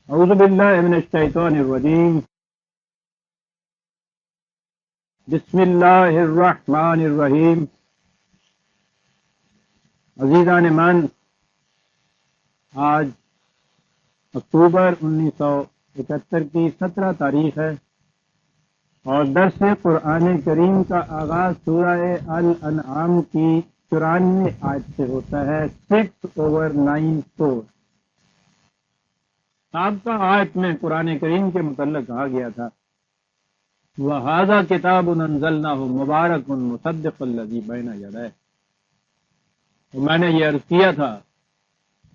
اعوذ باللہ من الشیطان الرجیم بسم اللہ الرحمن الرحیم عزیزان من، آج اکتوبر 1971 کی 17 تاریخ ہے اور درس قرآن کریم کا آغاز سورہ الانعام کی 94 آیت سے ہوتا ہے 6/9 سابقہ آیت میں قرآن کریم کے متعلق کہا گیا تھا وَهَذَا كِتَابٌ أَنزَلْنَاهُ مُبَارَكٌ مُصَدِّقُ الَّذِي بَيْنَ يَدَيْهِ۔ میں نے یہ عرض کیا تھا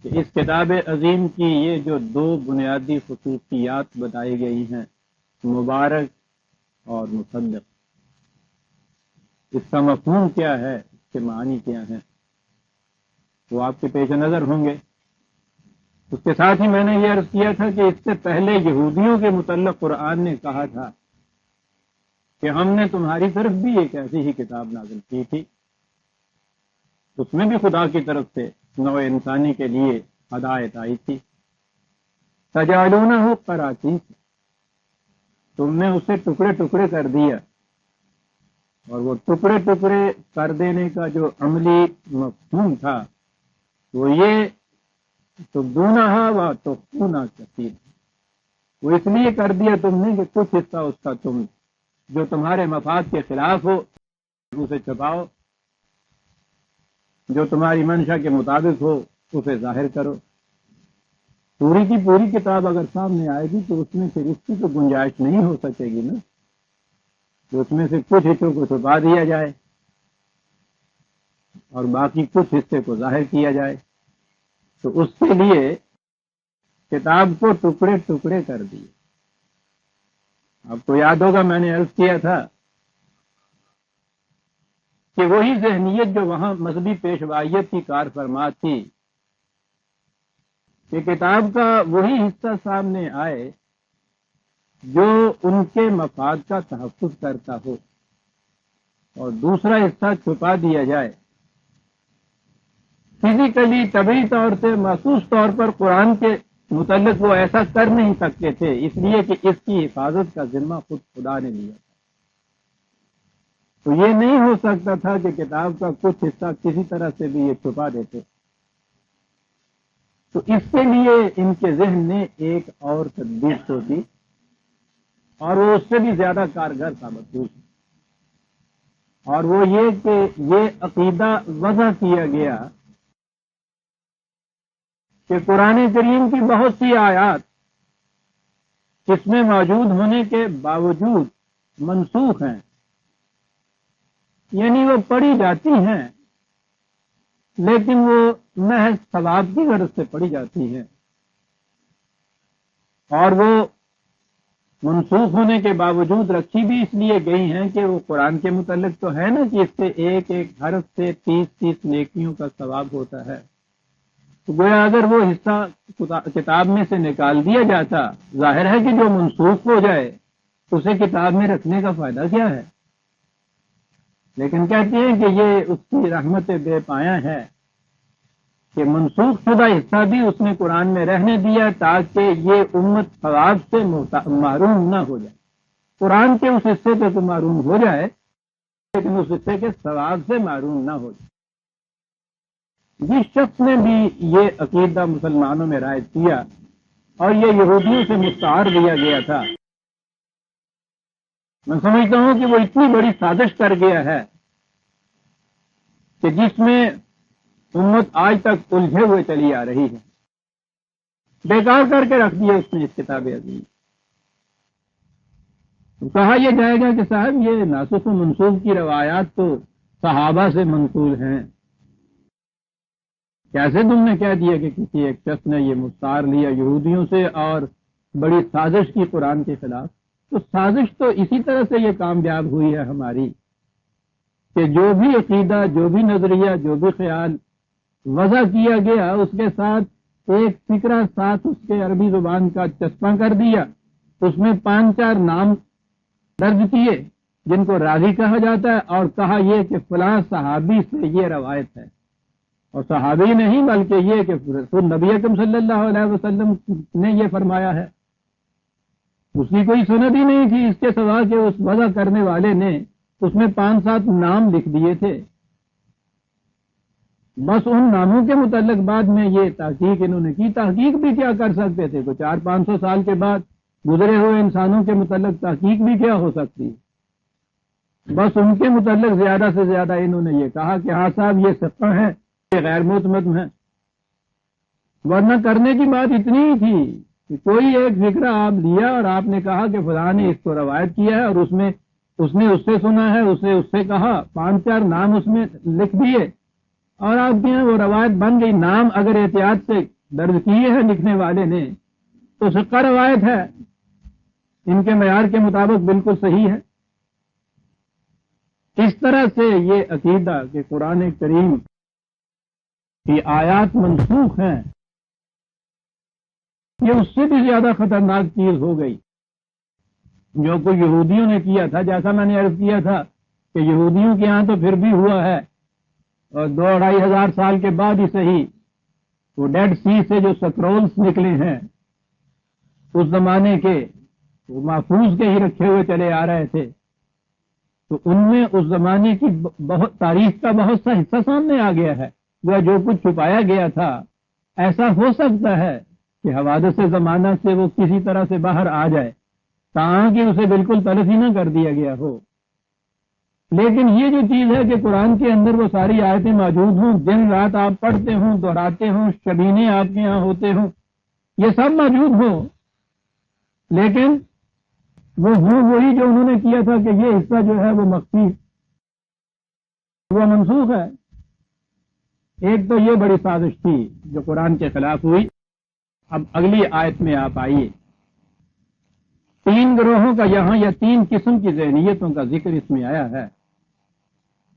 کہ اس کتاب عظیم کی یہ جو دو بنیادی خصوصیات بتائی گئی ہیں، مبارک اور مصدق، اس کا مفہوم کیا ہے، اس کے معنی کیا ہیں، وہ آپ کے پیش نظر ہوں گے۔ اس کے ساتھ ہی میں نے یہ عرض کیا تھا کہ اس سے پہلے یہودیوں کے متعلق قرآن نے کہا تھا کہ ہم نے تمہاری طرف بھی ایک ایسی ہی کتاب نازل کی تھی، اس میں بھی خدا کی طرف سے نوع انسانی کے لیے ہدایت آئی تھی۔ تجعلونہ قراطیس، تم نے اسے ٹکڑے ٹکڑے کر دیا، اور وہ ٹکڑے ٹکڑے کر دینے کا جو عملی مفہوم تھا وہ یہ تبدونہا و تخفونا کثیر، وہ اس لیے کر دیا تم نے کہ کچھ حصہ اس کا تم جو تمہارے مفاد کے خلاف ہو اسے چھپاؤ، جو تمہاری منشا کے مطابق ہو اسے ظاہر کرو۔ پوری کی پوری کتاب اگر سامنے آئے گی تو اس میں سے اس کی تو گنجائش نہیں ہو سکے گی نا، تو اس میں سے کچھ حصوں کو چھپا دیا جائے اور باقی کچھ حصے کو ظاہر کیا جائے، تو اس کے لیے کتاب کو ٹکڑے ٹکڑے کر دیے۔ آپ کو یاد ہوگا میں نے عرض کیا تھا کہ وہی ذہنیت جو وہاں مذہبی پیشوائیت کی کار فرما تھی کہ کتاب کا وہی حصہ سامنے آئے جو ان کے مفاد کا تحفظ کرتا ہو اور دوسرا حصہ چھپا دیا جائے۔ فزیکلی طبعی طور سے محسوس طور پر قرآن کے متعلق وہ ایسا کر نہیں سکتے تھے، اس لیے کہ اس کی حفاظت کا ذمہ خود خدا نے لیا تھا۔ تو یہ نہیں ہو سکتا تھا کہ کتاب کا کچھ حصہ کسی طرح سے بھی یہ چھپا دیتے، تو اس کے لیے ان کے ذہن نے ایک اور تدبیر سوچی اور وہ اس سے بھی زیادہ کارگر ثابت ہوئی، اور وہ یہ کہ یہ عقیدہ وضع کیا گیا کہ قرآن کریم کی بہت سی آیات اس میں موجود ہونے کے باوجود منسوخ ہیں، یعنی وہ پڑھی جاتی ہیں لیکن وہ محض ثواب کی غرض سے پڑھی جاتی ہیں، اور وہ منسوخ ہونے کے باوجود رکھی بھی اس لیے گئی ہیں کہ وہ قرآن کے متعلق تو ہے نا کہ اس سے ایک ایک حرف سے 30 نیکیوں کا ثواب ہوتا ہے، تو گویا اگر وہ حصہ کتاب میں سے نکال دیا جاتا، ظاہر ہے کہ جو منسوخ ہو جائے اسے کتاب میں رکھنے کا فائدہ کیا ہے؟ لیکن کہتے ہیں کہ یہ اس کی رحمت بے پایاں ہے کہ منسوخ شدہ حصہ بھی اس نے قرآن میں رہنے دیا تاکہ یہ امت ثواب سے محروم نہ ہو جائے۔ قرآن کے اس حصے سے تو محروم ہو جائے لیکن اس حصے کے ثواب سے محروم نہ ہو جائے۔ جس شخص نے بھی یہ عقیدہ مسلمانوں میں رائج کیا اور یہ یہودیوں سے مستعار دیا گیا تھا، میں سمجھتا ہوں کہ وہ اتنی بڑی سازش کر گیا ہے کہ جس میں امت آج تک الجھے ہوئے چلی آ رہی ہے، بیکار کر کے رکھ دیا اس نے اس کتاب عظیم۔ کہا یہ جائے گا کہ صاحب یہ ناسخ و منسوخ کی روایات تو صحابہ سے منقول ہیں، کیسے تم نے کہہ دیا کہ کسی ایک شخص نے یہ مستعار لیا یہودیوں سے اور بڑی سازش کی قرآن کے خلاف؟ تو سازش تو اسی طرح سے یہ کامیاب ہوئی ہے ہماری کہ جو بھی عقیدہ، جو بھی نظریہ، جو بھی خیال وضع کیا گیا اس کے ساتھ ایک فکرہ ساتھ اس کے عربی زبان کا چسپاں کر دیا، اس میں 5-4 نام درج کیے جن کو راوی کہا جاتا ہے اور کہا یہ کہ فلاں صحابی سے یہ روایت ہے، اور صحابی نہیں بلکہ یہ کہ رسول نبی اکرم صلی اللہ علیہ وسلم نے یہ فرمایا ہے، اس کی کوئی سند ہی نہیں تھی اس کے سوا کہ اس وضع کرنے والے نے اس میں 5-7 نام لکھ دیے تھے، بس ان ناموں کے متعلق بعد میں یہ تحقیق انہوں نے کی۔ تحقیق بھی کیا کر سکتے تھے؟ تو 400-500 سال کے بعد گزرے ہوئے انسانوں کے متعلق تحقیق بھی کیا ہو سکتی ہے؟ بس ان کے متعلق زیادہ سے زیادہ انہوں نے یہ کہا کہ ہاں صاحب یہ ثقہ ہے، یہ غیر معتمد ہیں، ورنہ کرنے کی بات اتنی ہی تھی کہ کوئی ایک فکرہ آپ لیا اور آپ نے کہا کہ فلاں نے اس کو روایت کیا ہے اور اس نے اس سے سنا ہے، اسے اس سے کہا، 5-4 نام اس میں لکھ دیے اور آپ کے یہاں وہ روایت بن گئی۔ نام اگر احتیاط سے درج کیے ہیں لکھنے والے نے تو ثقہ روایت ہے، ان کے معیار کے مطابق بالکل صحیح ہے۔ اس طرح سے یہ عقیدہ کہ قرآن کریم کی آیات منسوخ ہیں، یہ اس سے بھی زیادہ خطرناک چیز ہو گئی جو کوئی یہودیوں نے کیا تھا۔ جیسا میں نے عرض کیا تھا کہ یہودیوں کے ہاں تو پھر بھی ہوا ہے، اور 2-2.5 ہزار سال کے بعد ہی صحیح وہ ڈیڈ سی سے جو سکرولز نکلے ہیں اس زمانے کے، وہ محفوظ کے ہی رکھے ہوئے چلے آ رہے تھے، تو ان میں اس زمانے کی بہت تاریخ کا بہت سا حصہ سامنے آ گیا ہے۔ وہ جو کچھ چھپایا گیا تھا ایسا ہو سکتا ہے کہ حوادث زمانہ سے وہ کسی طرح سے باہر آ جائے تاکہ اسے بالکل تلف ہی نہ کر دیا گیا ہو، لیکن یہ جو چیز ہے کہ قرآن کے اندر وہ ساری آیتیں موجود ہوں، دن رات آپ پڑھتے ہوں، دہراتے ہوں، شبینے آپ کے یہاں ہوتے ہوں، یہ سب موجود ہو، لیکن وہ ہوں وہی جو انہوں نے کیا تھا کہ یہ حصہ جو ہے وہ مخفی، وہ منسوخ ہے۔ ایک تو یہ بڑی سازش تھی جو قرآن کے خلاف ہوئی۔ اب اگلی آیت میں آپ آئیے، 3 گروہوں کا یہاں یا 3 قسم کی ذہنیتوں کا ذکر اس میں آیا ہے۔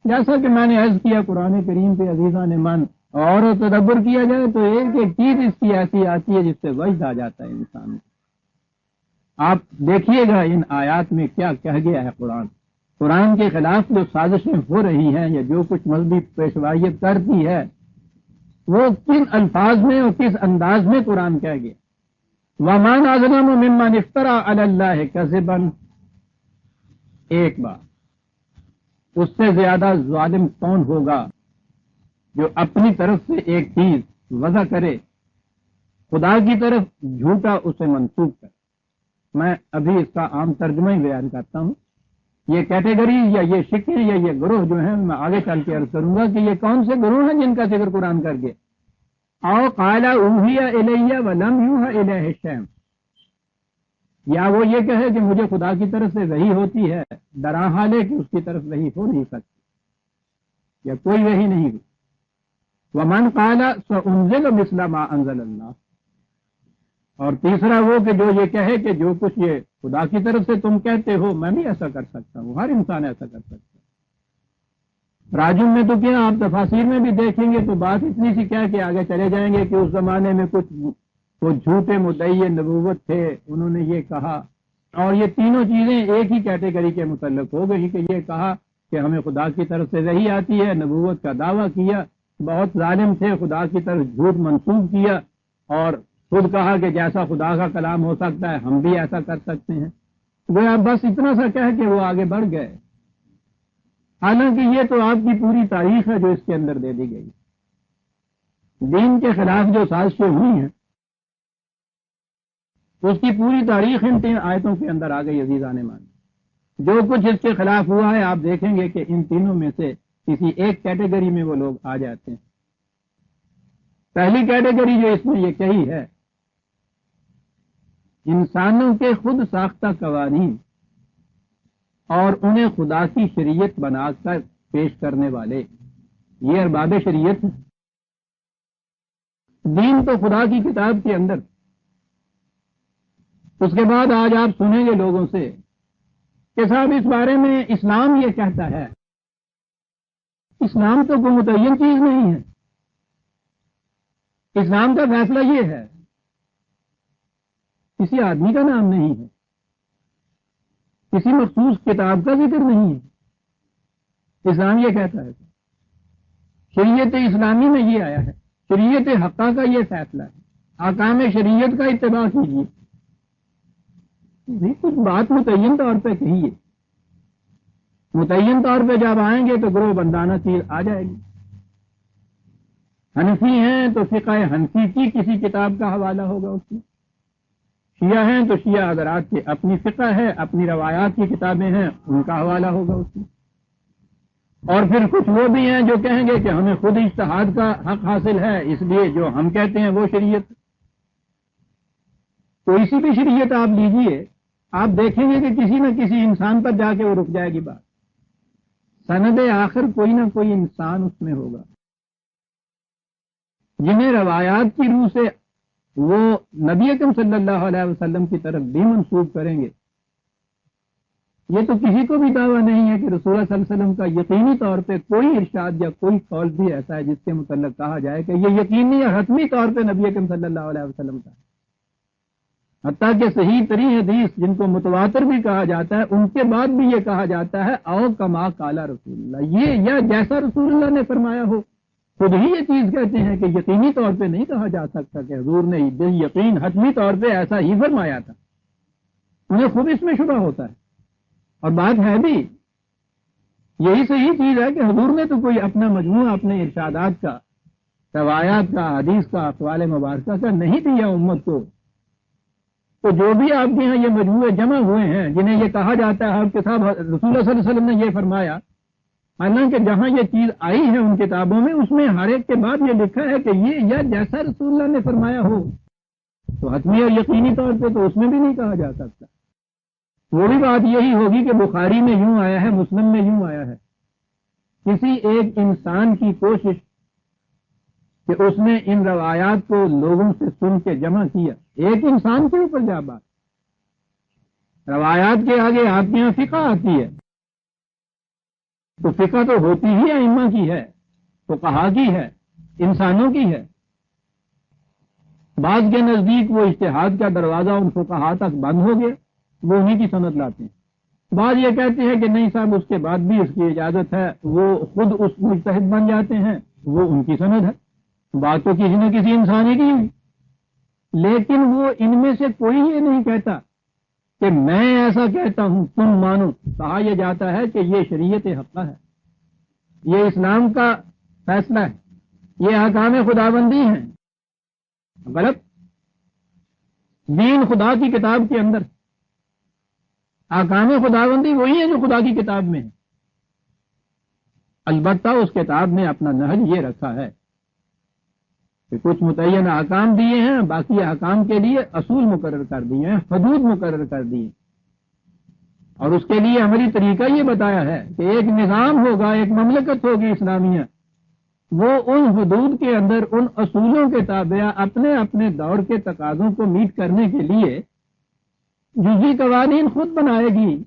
جیسا کہ میں نے عرض کیا قرآن کریم پہ عزیزان من اور تدبر کیا جائے تو ایک ایک چیز اس کی ایسی آتی ہے جس سے وجد آ جاتا ہے انسان کو۔ آپ دیکھیے گا ان آیات میں کیا کہہ گیا ہے قرآن کے خلاف جو سازشیں ہو رہی ہیں یا جو کچھ مذہبی پیشوائیت کرتی ہے وہ کن الفاظ میں اور کس انداز میں قرآن کہہ گیا۔ وَمَنْ أَظْلَمُ مِمَّنِ افْتَرَىٰ عَلَى اللَّهِ كَذِبًا، ایک بات، اس سے زیادہ ظالم کون ہوگا جو اپنی طرف سے ایک چیز وضع کرے، خدا کی طرف جھوٹا اسے منسوخ کرے۔ میں ابھی اس کا عام ترجمہ ہی بیان کرتا ہوں۔ یہ کیٹیگری یا یہ شکیں یا یہ گروہ جو ہیں میں آگے چل کے عرض کروں گا کہ یہ کون سے گروہ ہیں جن کا ذکر قرآن کر کے او قال اوحی الیہ ولم یوحى الیہ شیء، یا وہ یہ کہے کہ مجھے خدا کی طرف سے وحی ہوتی ہے درا حال ہے کہ اس کی طرف وحی ہو نہیں سکتی یا کوئی وحی نہیں ہوئی۔ ومن قال سأنزل مثل ما انزل اللہ، اور تیسرا وہ کہ جو یہ کہے کہ جو کچھ یہ خدا کی طرف سے تم کہتے ہو میں بھی ایسا کر سکتا ہوں، ہر انسان ایسا کر سکتا ہے۔ راجم میں تو کیا آپ تفاسیر میں بھی دیکھیں گے تو بات اتنی سی کیا کہ آگے چلے جائیں گے کہ اس زمانے میں کچھ وہ جھوٹے مدعی نبوت تھے، انہوں نے یہ کہا، اور یہ تینوں چیزیں ایک ہی کیٹیگری کے متعلق ہو گئی کہ یہ کہا کہ ہمیں خدا کی طرف سے وحی آتی ہے، نبوت کا دعویٰ کیا، بہت ظالم تھے، خدا کی طرف جھوٹ منسوخ کیا اور خود کہا کہ جیسا خدا کا کلام ہو سکتا ہے ہم بھی ایسا کر سکتے ہیں۔ وہ بس اتنا سا کہہ کہ وہ آگے بڑھ گئے، حالانکہ یہ تو آپ کی پوری تاریخ ہے جو اس کے اندر دے دی گئی۔ دین کے خلاف جو سازشیں ہوئی ہیں اس کی پوری تاریخ ان 3 آیتوں کے اندر آ گئی عزیزان مان۔ جو کچھ اس کے خلاف ہوا ہے آپ دیکھیں گے کہ ان تینوں میں سے کسی ایک کیٹیگری میں وہ لوگ آ جاتے ہیں۔ پہلی کیٹیگری جو اس میں یہ کہی ہے، انسانوں کے خود ساختہ قوانین اور انہیں خدا کی شریعت بنا کر پیش کرنے والے، یہ ارباب شریعت ہیں۔ دین تو خدا کی کتاب کے اندر، اس کے بعد آج آپ سنیں گے لوگوں سے کہ صاحب اس بارے میں اسلام یہ کہتا ہے۔ اسلام تو کوئی متعین چیز نہیں ہے، اسلام کا فیصلہ یہ ہے، کسی آدمی کا نام نہیں ہے، کسی مخصوص کتاب کا ذکر نہیں ہے، اسلام یہ کہتا ہے۔ شریعت اسلامی میں یہ آیا ہے، شریعت حقہ کا یہ فیصلہ ہے، احکام شریعت کا اتباع کیجیے۔ کچھ بات متعین طور پہ کہیے، متعین طور پہ جب آئیں گے تو گروہ بندانہ چیز آ جائے گی۔ حنفی ہیں تو فقہ حنفی کی کسی کتاب کا حوالہ ہوگا اس میں، شیعہ ہیں تو شیعہ حضرات کی اپنی فقہ ہے، اپنی روایات کی کتابیں ہیں، ان کا حوالہ ہوگا اس میں۔ اور پھر کچھ وہ بھی ہیں جو کہیں گے کہ ہمیں خود اجتہاد کا حق حاصل ہے، اس لیے جو ہم کہتے ہیں وہ شریعت۔ کوئی سی بھی شریعت آپ لیجئے، آپ دیکھیں گے کہ کسی نہ کسی انسان پر جا کے وہ رک جائے گی بات، سند آخر کوئی نہ کوئی انسان اس میں ہوگا، جنہیں روایات کی روح سے وہ نبی اکرم صلی اللہ علیہ وسلم کی طرف بھی منسوب کریں گے۔ یہ تو کسی کو بھی دعویٰ نہیں ہے کہ رسول اللہ صلی اللہ علیہ وسلم کا یقینی طور پہ کوئی ارشاد یا کوئی قول بھی ایسا ہے جس کے متعلق کہا جائے کہ یہ یقینی یا حتمی طور پہ نبی اکرم صلی اللہ علیہ وسلم کا ہے۔ حتیٰ کہ صحیح ترین حدیث جن کو متواتر بھی کہا جاتا ہے، ان کے بعد بھی یہ کہا جاتا ہے او کما قالا رسول اللہ، یہ یا جیسا رسول اللہ نے فرمایا ہو۔ خود ہی یہ چیز کہتے ہیں کہ یقینی طور پہ نہیں کہا جا سکتا کہ حضور نے یقین حتمی طور پہ ایسا ہی فرمایا تھا، انہیں خود اس میں شبہ ہوتا ہے۔ اور بات ہے بھی یہی صحیح چیز ہے کہ حضور نے تو کوئی اپنا مجموعہ اپنے ارشادات کا، روایات کا، حدیث کا، اقوال مبارکہ کا نہیں دیا امت کو۔ تو جو بھی آپ کے ہاں یہ مجموعے جمع ہوئے ہیں جنہیں یہ کہا جاتا ہے آپ کے صاحب رسول اللہ صلی اللہ علیہ وسلم نے یہ فرمایا، حالانکہ جہاں یہ چیز آئی ہے ان کتابوں میں، اس میں ہر ایک کے بعد یہ لکھا ہے کہ یہ یا جیسا رسول اللہ نے فرمایا ہو، تو حتمی اور یقینی طور پہ تو اس میں بھی نہیں کہا جا سکتا۔ وہ بھی بات یہی ہوگی کہ بخاری میں یوں آیا ہے، مسلم میں یوں آیا ہے، کسی ایک انسان کی کوشش کہ اس نے ان روایات کو لوگوں سے سن کے جمع کیا، ایک انسان کے اوپر جا بات، روایات کے آگے آپ کے یہاں فقہ آتی ہے، تو فقہ تو ہوتی ہی ائمہ کی ہے، فقہا کی ہے، انسانوں کی ہے۔ بعض کے نزدیک وہ اجتہاد کا دروازہ ان فقہا تک بند ہو گیا، وہ انہیں کی سند لاتے ہیں۔ بعض یہ کہتے ہیں کہ نہیں صاحب اس کے بعد بھی اس کی اجازت ہے، وہ خود اس مجتہد بن جاتے ہیں، وہ ان کی سند ہے۔ بات تو کسی نہ کسی انسانی کی ہوئی، لیکن وہ ان میں سے کوئی یہ نہیں کہتا کہ میں ایسا کہتا ہوں تم مانو۔ کہا یہ جاتا ہے کہ یہ شریعت حقہ ہے، یہ اسلام کا فیصلہ ہے، یہ احکام خداوندی ہیں۔ غلط، دین خدا کی کتاب کے اندر، احکام خداوندی وہی ہے جو خدا کی کتاب میں ہے، البتہ اس کتاب نے اپنا نہج یہ رکھا ہے کہ کچھ متعین احکام دیے ہیں، باقی احکام کے لیے اصول مقرر کر دیے ہیں، حدود مقرر کر دیے، اور اس کے لیے عملی طریقہ یہ بتایا ہے کہ ایک نظام ہوگا، ایک مملکت ہوگی اسلامیہ، وہ ان حدود کے اندر ان اصولوں کے تابع اپنے اپنے دور کے تقاضوں کو میٹ کرنے کے لیے جزوی قوانین خود بنائے گی۔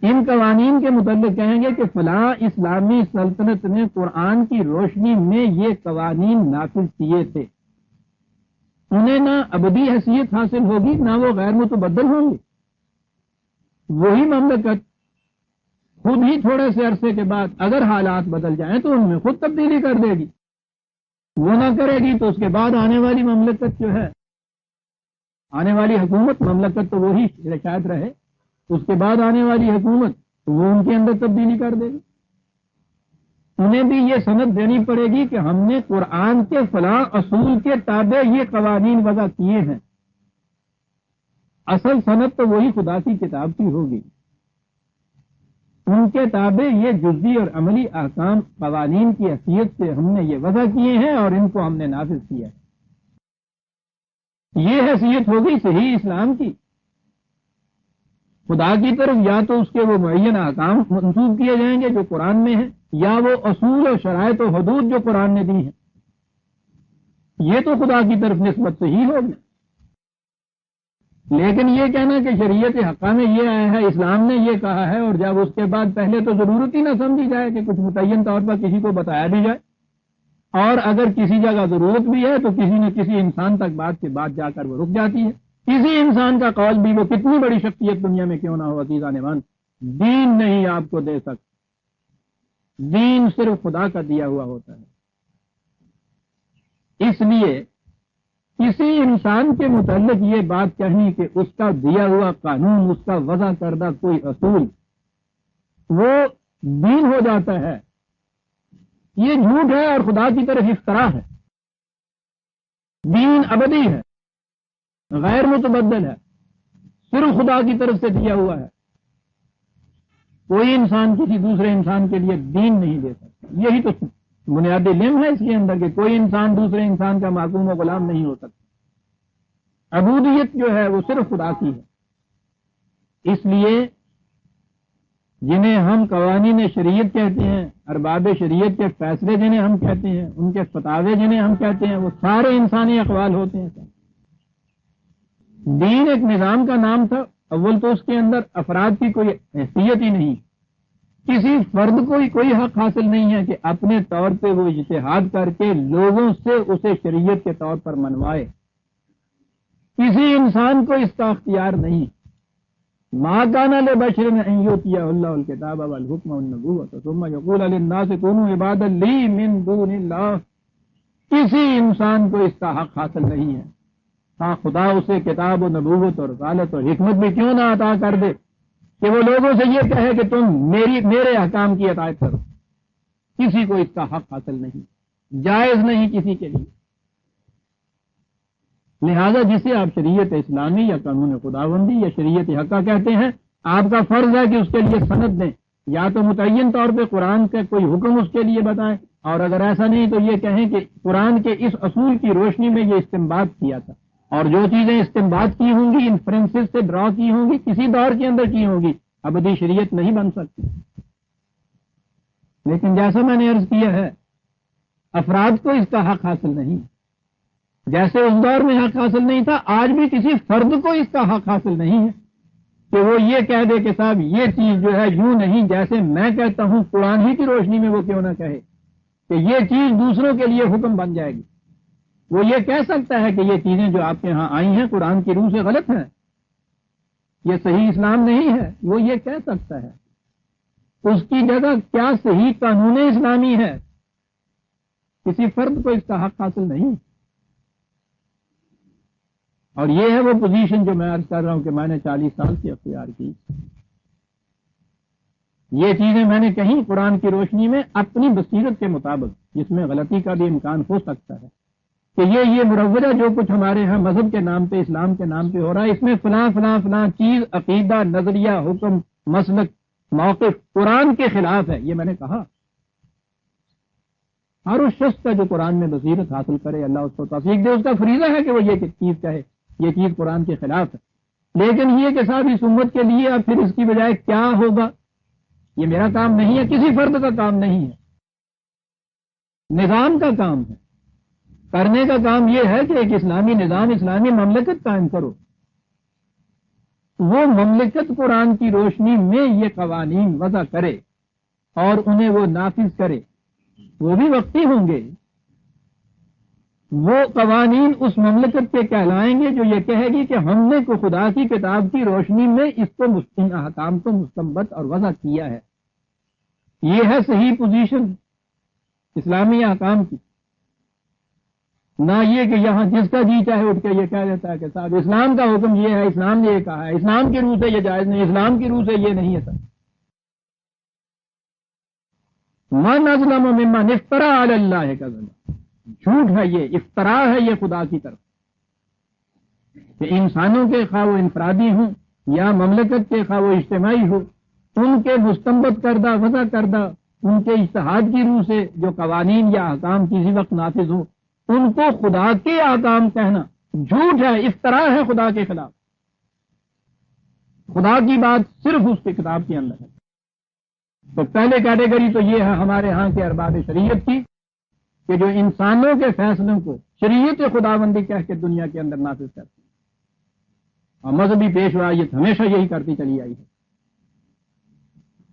ان قوانین کے متعلق کہیں گے کہ فلاں اسلامی سلطنت نے قرآن کی روشنی میں یہ قوانین نافذ کیے تھے، انہیں نہ ابدی حیثیت حاصل ہوگی نہ وہ غیر متبدل ہوں گے۔ وہی مملکت خود ہی تھوڑے سے عرصے کے بعد اگر حالات بدل جائیں تو ان میں خود تبدیلی کر دے گی، وہ نہ کرے گی تو اس کے بعد آنے والی مملکت جو ہے، آنے والی حکومت، مملکت تو وہی شاید رہے، اس کے بعد آنے والی حکومت وہ ان کے اندر تبدیلی کر دے گی۔ انہیں بھی یہ سند دینی پڑے گی کہ ہم نے قرآن کے فلاں اصول کے تابع یہ قوانین وضع کیے ہیں، اصل سند تو وہی خدا کی کتاب کی ہوگی، ان کے تابع یہ جزوی اور عملی احکام قوانین کی حیثیت سے ہم نے یہ وضع کیے ہیں اور ان کو ہم نے نافذ کیا ہے۔ یہ حیثیت ہوگی صحیح اسلام کی۔ خدا کی طرف یا تو اس کے وہ معین احکام منسوب کیے جائیں گے جو قرآن میں ہیں، یا وہ اصول اور شرائط و حدود جو قرآن نے دی ہیں، یہ تو خدا کی طرف نسبت صحیح ہوگی۔ لیکن یہ کہنا کہ شریعت حقہ میں یہ آیا ہے، اسلام نے یہ کہا ہے، اور جب اس کے بعد پہلے تو ضرورت ہی نہ سمجھی جائے کہ کچھ متعین طور پر کسی کو بتایا بھی جائے، اور اگر کسی جگہ ضرورت بھی ہے تو کسی نہ کسی انسان تک بات کے بعد جا کر وہ رک جاتی ہے۔ کسی انسان کا قول بھی، وہ کتنی بڑی شخصیت دنیا میں کیوں نہ ہو، عزیزان ایمان، دین نہیں آپ کو دے سکتا۔ دین صرف خدا کا دیا ہوا ہوتا ہے۔ اس لیے کسی انسان کے متعلق یہ بات کہنی کہ اس کا دیا ہوا قانون، اس کا وضع کردہ کوئی اصول وہ دین ہو جاتا ہے، یہ جھوٹ ہے اور خدا کی طرف افتراء ہے۔ دین ابدی ہے، غیر متبدل ہے، صرف خدا کی طرف سے دیا ہوا ہے۔ کوئی انسان کسی دوسرے انسان کے لیے دین نہیں دے سکتا۔ یہی تو بنیادی لم ہے اس کے اندر کہ کوئی انسان دوسرے انسان کا معصوم و غلام نہیں ہو سکتا۔ عبودیت جو ہے وہ صرف خدا کی ہے۔ اس لیے جنہیں ہم قوانین شریعت کہتے ہیں، ارباب شریعت کے فیصلے جنہیں ہم کہتے ہیں، ان کے فتاوے جنہیں ہم کہتے ہیں، وہ سارے انسانی اقوال ہوتے ہیں۔ دین ایک نظام کا نام تھا، اول تو اس کے اندر افراد کی کوئی حیثیت ہی نہیں، کسی فرد کو کوئی حق حاصل نہیں ہے کہ اپنے طور پہ وہ اجتہاد کر کے لوگوں سے اسے شریعت کے طور پر منوائے۔ کسی انسان کو اس کا اختیار نہیں۔ ما کان لبشر ان یؤتیہ اللہ الکتاب والحکم والنبوۃ ثم یقول للناس کونوا عبادا لی من دون اللہ، کسی انسان کو اس کا حق حاصل نہیں ہے، ہاں خدا اسے کتاب و نبوت اور رسالت اور حکمت بھی کیوں نہ عطا کر دے کہ وہ لوگوں سے یہ کہے کہ تم میرے احکام کی اطاعت کرو۔ کسی کو اس کا حق حاصل نہیں، جائز نہیں کسی کے لیے۔ لہذا جسے آپ شریعت اسلامی یا قانون خداوندی یا شریعت حقہ کہتے ہیں، آپ کا فرض ہے کہ اس کے لیے سند دیں، یا تو متعین طور پہ قرآن کا کوئی حکم اس کے لیے بتائیں، اور اگر ایسا نہیں تو یہ کہیں کہ قرآن کے اس اصول کی روشنی میں یہ استنباط کیا تھا، اور جو چیزیں استنباط کی ہوں گی، انفرنسز سے ڈرا کی ہوں گی، کسی دور کے اندر کی ہوں گی، ابدی شریعت نہیں بن سکتی۔ لیکن جیسا میں نے عرض کیا ہے، افراد کو اس کا حق حاصل نہیں، جیسے اس دور میں حق حاصل نہیں تھا، آج بھی کسی فرد کو اس کا حق حاصل نہیں ہے کہ وہ یہ کہہ دے کہ صاحب یہ چیز جو ہے یوں نہیں جیسے میں کہتا ہوں، قرآن ہی کی روشنی میں وہ کیوں نہ کہے کہ یہ چیز دوسروں کے لیے حکم بن جائے گی۔ وہ یہ کہہ سکتا ہے کہ یہ چیزیں جو آپ کے ہاں آئی ہیں قرآن کی روح سے غلط ہیں، یہ صحیح اسلام نہیں ہے، وہ یہ کہہ سکتا ہے۔ اس کی جگہ کیا صحیح قانون اسلامی ہے؟ کسی فرد کو اس کا حق حاصل نہیں۔ اور یہ ہے وہ پوزیشن جو میں عرض کر رہا ہوں کہ میں نے 40 سال سے اختیار کی۔ یہ چیزیں میں نے کہیں قرآن کی روشنی میں اپنی بصیرت کے مطابق، جس میں غلطی کا بھی امکان ہو سکتا ہے کہ یہ مروجہ جو کچھ ہمارے ہاں مذہب کے نام پہ، اسلام کے نام پہ ہو رہا ہے، اس میں فلاں فلاں فلاں چیز، عقیدہ، نظریہ، حکم، مسلک، موقف قرآن کے خلاف ہے، یہ میں نے کہا۔ ہر اس شخص کا جو قرآن میں بصیرت حاصل کرے، اللہ اس کو توفیق دے، اس کا فریضہ ہے کہ وہ یہ چیز کہے یہ چیز قرآن کے خلاف ہے۔ لیکن یہ کہ صاحب اس امت کے لیے اب پھر اس کی بجائے کیا ہوگا، یہ میرا کام نہیں ہے، کسی فرد کا کام نہیں ہے، نظام کا کام ہے۔ کرنے کا کام یہ ہے کہ ایک اسلامی نظام، اسلامی مملکت قائم کرو، وہ مملکت قرآن کی روشنی میں یہ قوانین وضع کرے اور انہیں وہ نافذ کرے۔ وہ بھی وقتی ہوں گے، وہ قوانین اس مملکت کے کہلائیں گے جو یہ کہے گی کہ ہم نے کو خدا کی کتاب کی روشنی میں اس کو ان احکام کو مستنبط اور وضع کیا ہے۔ یہ ہے صحیح پوزیشن اسلامی احکام کی، نہ یہ کہ یہاں جس کا جی چاہے اٹھ کے یہ کہہ دیتا ہے کہ صاحب اسلام کا حکم یہ ہے، اسلام نے یہ کہا ہے، اسلام کی روح سے یہ جائز نہیں، اسلام کی روح سے یہ نہیں ہے۔ من اظلم ممن افترى علی اللہ کذبا، جھوٹ ہے یہ، افتراء ہے یہ خدا کی طرف کہ انسانوں کے خواہ وہ انفرادی ہوں یا مملکت کے خواہ وہ اجتماعی ہو، ان کے مستنبط کردہ، وضع کردہ، ان کے اجتہاد کی روح سے جو قوانین یا احکام کسی وقت نافذ ہوں، ان کو خدا کے احکام کہنا جھوٹ ہے، افتراء ہے خدا کے خلاف۔ خدا کی بات صرف اس کی کتاب کے اندر ہے۔ تو پہلے کیٹیگری تو یہ ہے ہمارے ہاں کے ارباب شریعت کی کہ جو انسانوں کے فیصلوں کو شریعت خداوندی کہہ کے دنیا کے اندر نافذ کرتے ہیں، اور مذہبی پیشوائیت ہمیشہ یہی کرتی چلی آئی ہے۔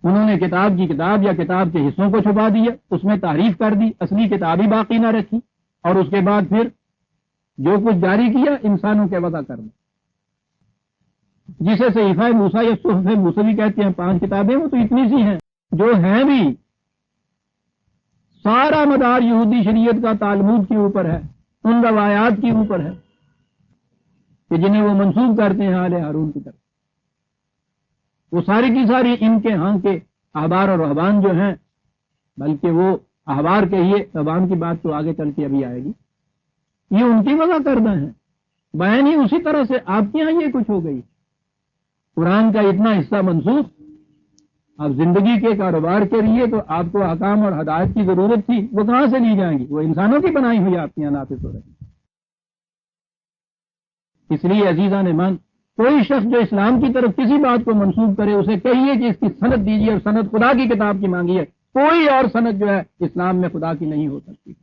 انہوں نے کتاب کی کتاب یا کتاب کے حصوں کو چھپا دیا، اس میں تعریف کر دی، اصلی کتاب ہی باقی نہ رکھی، اور اس کے بعد پھر جو کچھ جاری کیا انسانوں کے وضع کرنا، جسے صحیفہ موسیٰ یا صحف موسیٰ بھی کہتے ہیں، 5 کتابیں وہ تو اتنی سی ہیں جو ہیں بھی سارا مدار یہودی شریعت کا تالمود کے اوپر ہے، ان روایات کے اوپر ہے کہ جنہیں وہ منسوب کرتے ہیں آل ہارون کی طرف. وہ ساری کی ساری ان کے ہاں کے احبار اور رہبان جو ہیں، بلکہ وہ احبار کہیے، رہبان کی بات تو آگے چل کے ابھی آئے گی، یہ ان کی وجہ کردہ ہیں. بیان ہی اسی طرح سے آپ کے ہاں یہ کچھ ہو گئی. قرآن کا اتنا حصہ منسوخ. اب زندگی کے کاروبار کے لیے تو آپ کو احکام اور ہدایت کی ضرورت تھی، وہ کہاں سے لی جائیں گی؟ وہ انسانوں کی بنائی ہوئی آپ کے یہاں نافذ ہو رہی. اس لیے عزیزان ایمان، کوئی شخص جو اسلام کی طرف کسی بات کو منسوخ کرے، اسے کہیے کہ اس کی سند دیجیے، اور سند خدا کی کتاب کی مانگیے. کوئی اور سند جو ہے اسلام میں خدا کی نہیں ہو سکتی.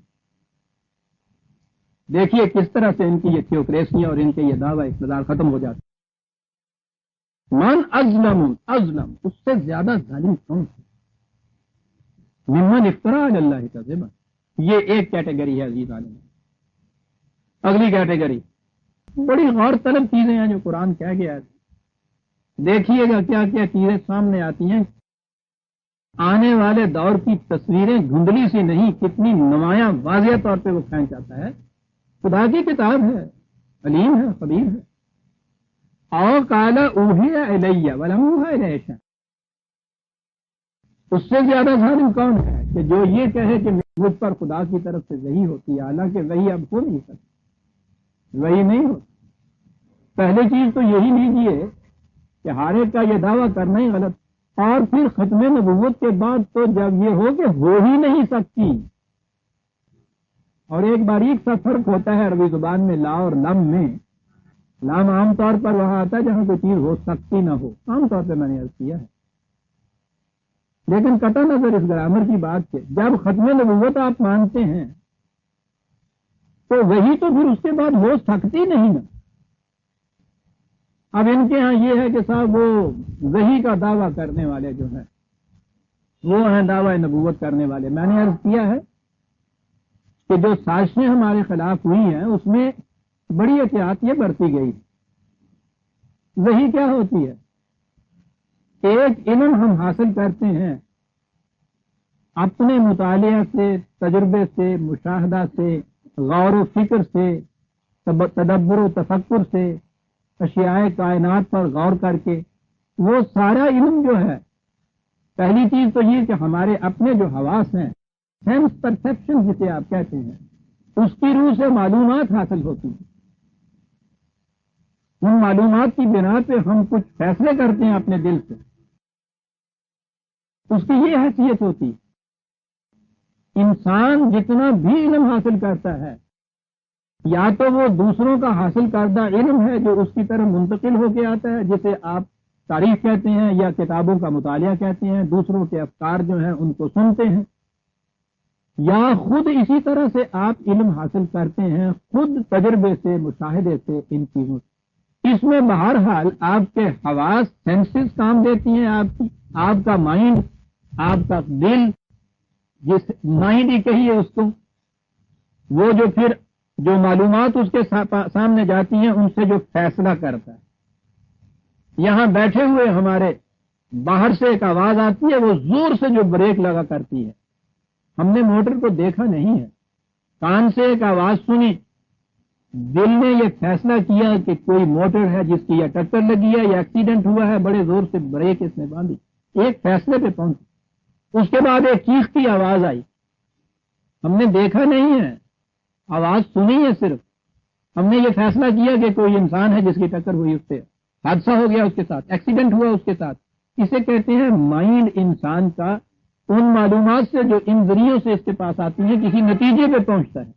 دیکھیے کس طرح سے ان کی یہ تھیوکریسی اور ان کے یہ دعوی اقتدار ختم ہو جاتے. من ازلم، اس سے زیادہ ظالم کون ہے؟ ممن افترا علی اللہ کذبا. یہ ایک کیٹیگری ہے عزیز عالم. اگلی کیٹیگری بڑی غور طلب چیزیں ہیں جو قرآن کہہ گیا ہے. دیکھیے گا کیا کیا چیزیں سامنے آتی ہیں. آنے والے دور کی تصویریں دھندلی سی نہیں، کتنی نمایاں واضح طور پہ وہ کھینچ آتا ہے. خدا کی کتاب ہے، علیم ہے، خبیر ہے. او قال اوحی الی ولم یوحی الیہ. اس سے زیادہ ظالم کون ہے کہ جو یہ کہے کہ مجھ پر خدا کی طرف سے وحی ہوتی ہے، حالانکہ وحی اب ہو نہیں سکتی، وحی نہیں ہوتی. پہلی چیز تو یہی لیجیے کہ ہر ایک کا یہ دعویٰ کرنا ہی غلط. اور پھر ختم نبوت کے بعد تو جب یہ ہو کہ ہو ہی نہیں سکتی. اور ایک باریک سا فرق ہوتا ہے عربی زبان میں لا اور لم میں. لام عام طور پر وہاں آتا ہے جہاں کوئی چیز ہو سکتی نہ ہو، عام طور پہ میں نے عرض کیا ہے. لیکن قطع نظر اس گرامر کی بات سے، جب ختم نبوت آپ مانتے ہیں تو وہی تو پھر اس کے بعد ہو سکتی نہیں نا. اب ان کے ہاں یہ ہے کہ صاحب وہ وحی کا دعویٰ کرنے والے جو ہیں وہ ہیں دعویٰ نبوت کرنے والے. میں نے عرض کیا ہے کہ جو سازشیں ہمارے خلاف ہوئی ہیں اس میں بڑی احتیاط یہ برتی گئی. وحی کیا ہوتی ہے؟ ایک علم ہم حاصل کرتے ہیں اپنے مطالعہ سے، تجربے سے، مشاہدہ سے، غور و فکر سے، تدبر و تفکر سے، اشیاء کائنات پر غور کر کے. وہ سارا علم جو ہے، پہلی چیز تو یہ کہ ہمارے اپنے جو حواس ہیں، سینس پرسیپشن جسے آپ کہتے ہیں، اس کی روح سے معلومات حاصل ہوتی ہیں. ان معلومات کی بنا پہ ہم کچھ فیصلے کرتے ہیں اپنے دل سے. اس کی یہ حیثیت ہوتی. انسان جتنا بھی علم حاصل کرتا ہے، یا تو وہ دوسروں کا حاصل کردہ علم ہے جو اس کی طرف منتقل ہو کے آتا ہے، جسے آپ تاریخ کہتے ہیں یا کتابوں کا مطالعہ کہتے ہیں، دوسروں کے افکار جو ہیں ان کو سنتے ہیں، یا خود اسی طرح سے آپ علم حاصل کرتے ہیں خود تجربے سے، مشاہدے سے، ان چیزوں سے. اس میں بہرحال آپ کے حواس، سینسز کام دیتی ہیں، آپ کا مائنڈ، آپ کا دل، جس مائنڈ ہی کہیے اس کو، وہ جو پھر جو معلومات اس کے سامنے جاتی ہیں ان سے جو فیصلہ کرتا ہے. یہاں بیٹھے ہوئے ہمارے باہر سے ایک آواز آتی ہے، وہ زور سے جو بریک لگا کرتی ہے. ہم نے موٹر کو دیکھا نہیں ہے، کان سے ایک آواز سنی، دل نے یہ فیصلہ کیا کہ کوئی موٹر ہے جس کی یا ٹکر لگی ہے یا ایکسیڈنٹ ہوا ہے، بڑے زور سے بریک اس نے باندھی، ایک فیصلے پہ پہنچی. اس کے بعد ایک چیخ کی آواز آئی. ہم نے دیکھا نہیں ہے، آواز سنی ہے صرف. ہم نے یہ فیصلہ کیا کہ کوئی انسان ہے جس کی ٹکر ہوئی، اس سے حادثہ ہو گیا، اس کے ساتھ ایکسیڈنٹ ہوا اس کے ساتھ. اسے کہتے ہیں مائنڈ انسان کا ان معلومات سے جو ان ذریعوں سے اس کے پاس آتی ہیں کسی نتیجے پہ پہنچتا ہے.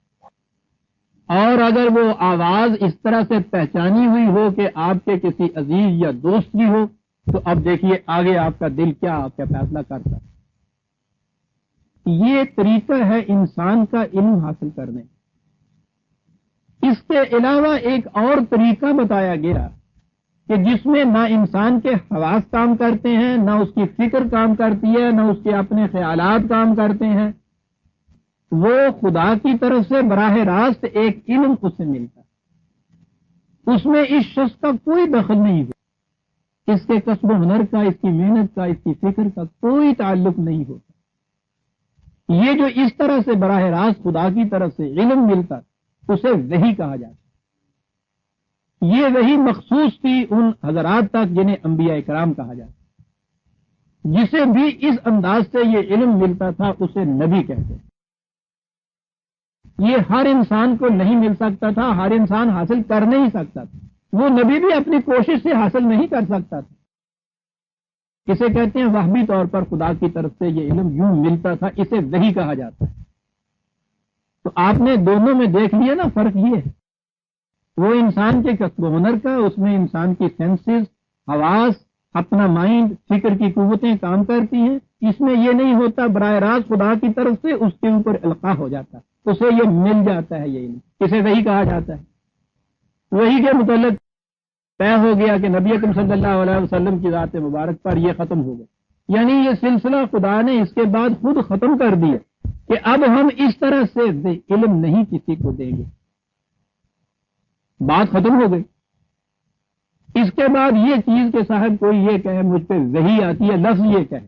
اور اگر وہ آواز اس طرح سے پہچانی ہوئی ہو کہ آپ کے کسی عزیز یا دوست کی ہو، تو اب دیکھیے آگے آپ کا دل کیا آپ کا فیصلہ کرتا ہے. یہ طریقہ ہے انسان کا علم حاصل کرنے. اس کے علاوہ ایک اور طریقہ بتایا گیا کہ جس میں نہ انسان کے حواس کام کرتے ہیں، نہ اس کی فکر کام کرتی ہے، نہ اس کے اپنے خیالات کام کرتے ہیں. وہ خدا کی طرف سے براہ راست ایک علم اس سے ملتا ہے. اس میں اس شخص کا کوئی دخل نہیں ہو، اس کے کسب و ہنر کا، اس کی محنت کا، اس کی فکر کا کوئی تعلق نہیں ہوتا. یہ جو اس طرح سے براہ راست خدا کی طرف سے علم ملتا اسے وحی کہا جاتا. یہ وحی مخصوص تھی ان حضرات تک جنہیں انبیاء کرام کہا جاتا. جسے بھی اس انداز سے یہ علم ملتا تھا اسے نبی کہتے. یہ ہر انسان کو نہیں مل سکتا تھا، ہر انسان حاصل کر نہیں سکتا تھا. وہ نبی بھی اپنی کوشش سے حاصل نہیں کر سکتا تھا. اسے کہتے ہیں وہمی طور پر خدا کی طرف سے یہ علم یوں ملتا تھا، اسے وحی کہا جاتا ہے. تو آپ نے دونوں میں دیکھ لیا نا فرق یہ ہے. وہ انسان کے کسب و ہنر کا، اس میں انسان کی سینسز، حواس، اپنا مائنڈ، فکر کی قوتیں کام کرتی ہیں. اس میں یہ نہیں ہوتا، براہ راست خدا کی طرف سے اس کے اوپر القاء ہو جاتا، اسے یہ مل جاتا ہے. یہ علم اسے وحی کہا جاتا ہے. وحی کے متعلق طے ہو گیا کہ نبی اکرم صلی اللہ علیہ وسلم کی ذات مبارک پر یہ ختم ہو گیا. یعنی یہ سلسلہ خدا نے اس کے بعد خود ختم کر دیا کہ اب ہم اس طرح سے علم نہیں کسی کو دیں گے. بات ختم ہو گئی. اس کے بعد یہ چیز کہ صاحب کوئی یہ کہے مجھ پہ وحی آتی ہے، لفظ یہ کہے،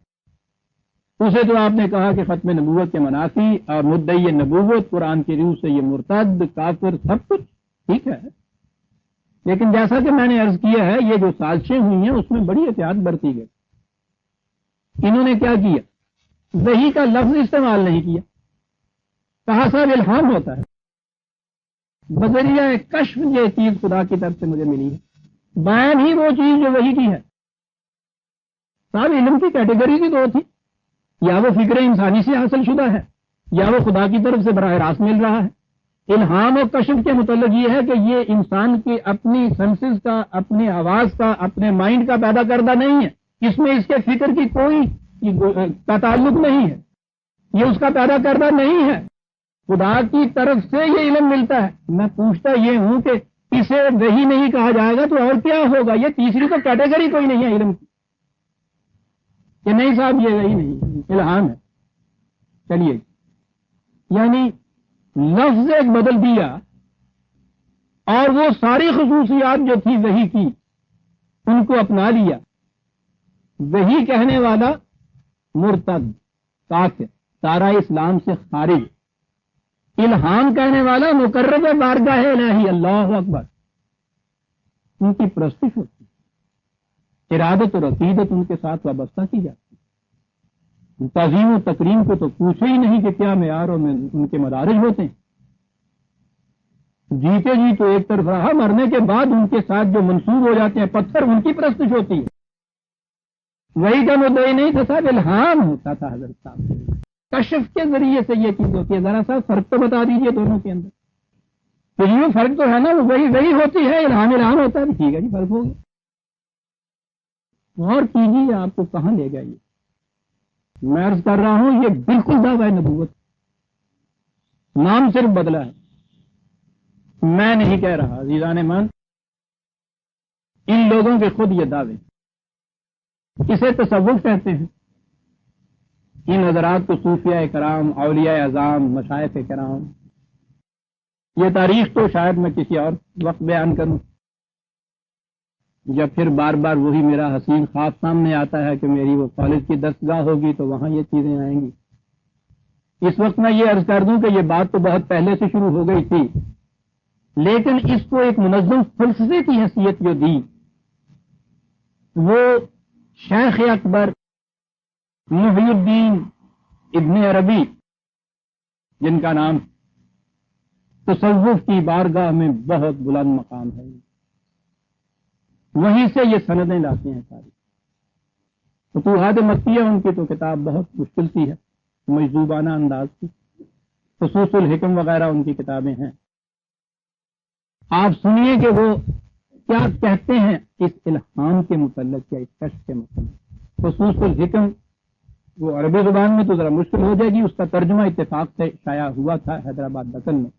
اسے تو آپ نے کہا کہ ختم نبوت کے منافی اور مدعی نبوت، قرآن کی روح سے یہ مرتد، کافر، سب کچھ ٹھیک ہے. لیکن جیسا کہ میں نے عرض کیا ہے، یہ جو سازشیں ہوئی ہیں اس میں بڑی احتیاط برتی گئی. انہوں نے کیا کیا؟ وحی کا لفظ استعمال نہیں کیا. کہا صاحب الہام ہوتا ہے، بذریعہ کشف یہ چیز خدا کی طرف سے مجھے ملی ہے. بیان ہی وہ چیز جو وحی کی ہے. صاحب علم کی کیٹیگری کی دو تھی، یا وہ فکر انسانی سے حاصل شدہ ہے یا وہ خدا کی طرف سے براہ راست مل رہا ہے. الہام اور کشف کے متعلق یہ ہے کہ یہ انسان کی اپنی سینسز کا، اپنی آواز کا، اپنے مائنڈ کا پیدا کردہ نہیں ہے. اس میں اس کے فکر کی کوئی کا تعلق نہیں ہے، یہ اس کا پیدا کردہ نہیں ہے. خدا کی طرف سے یہ علم ملتا ہے. میں پوچھتا یہ ہوں کہ اسے وحی نہیں کہا جائے گا تو اور کیا ہوگا؟ یہ تیسری تو کیٹیگری کوئی نہیں ہے علم کی کہ نہیں صاحب یہ وحی نہیں، الہام ہے. چلیے، یعنی لفظ ایک بدل دیا اور وہ ساری خصوصیات جو تھی وحی کی ان کو اپنا لیا. وحی کہنے والا مرتد، کافر، سارا اسلام سے خارج. الہام کہنے والا مقرب بارگاہ الہی، اللہ اکبر، ان کی پرستش ہوتی ہے. ارادت اور عقیدت ان کے ساتھ وابستہ کی جاتی ہے. تعظیم و تکریم کو تو پوچھے ہی نہیں کہ کیا معیاروں میں ان کے مدارج ہوتے ہیں. جیتے جی تو ایک طرف رہا، مرنے کے بعد ان کے ساتھ جو منسوب ہو جاتے ہیں پتھر، ان کی پرستش ہوتی ہے. وہی کا مدعی نہیں تھا صاحب، الہام ہوتا تھا حضرت صاحب. کشف کے ذریعے سے یہ چیز ہوتی ہے. ذرا سا فرق تو بتا دیجئے دونوں کے اندر. تو یہ فرق تو ہے نا، وہی ہوتی ہے، الہام ہوتا ہے. ٹھیک ہے جی، فرق ہو گیا. اور کیجیے، آپ کو کہاں لے گا یہ؟ میں عرض کر رہا ہوں یہ بالکل دعویٰ نبوت، نام صرف بدلا ہے. میں نہیں کہہ رہا عزیزان من، ان لوگوں کے خود یہ دعوے. اسے تصوف کہتے ہیں. ان حضرات کو صوفیاء کرام، اولیاء اعظام، مشائخ کرام. یہ تاریخ تو شاید میں کسی اور وقت بیان کروں، جب پھر بار بار وہی میرا حسین خواب سامنے آتا ہے کہ میری وہ کالج کی دستگاہ ہوگی تو وہاں یہ چیزیں آئیں گی. اس وقت میں یہ عرض کر دوں کہ یہ بات تو بہت پہلے سے شروع ہو گئی تھی، لیکن اس کو ایک منظم فلسفے کی حیثیت جو دی وہ شیخ اکبر محی الدین ابن عربی، جن کا نام تصوف کی بارگاہ میں بہت بلند مقام ہے، وہیں سے یہ سندیں لاتے ہیں ساری. فتوحات مکیہ ان کی تو کتاب بہت مشکل سی ہے، مجذوبانہ انداز کی. خصوص الحکم وغیرہ ان کی کتابیں ہیں. آپ سنیے کہ وہ کیا کہتے ہیں اس الہام کے متعلق یا اس کشف کے متعلق. خصوص الحکم وہ عربی زبان میں تو ذرا مشکل ہو جائے گی، اس کا ترجمہ اتفاق سے شائع ہوا تھا حیدرآباد دکن میں.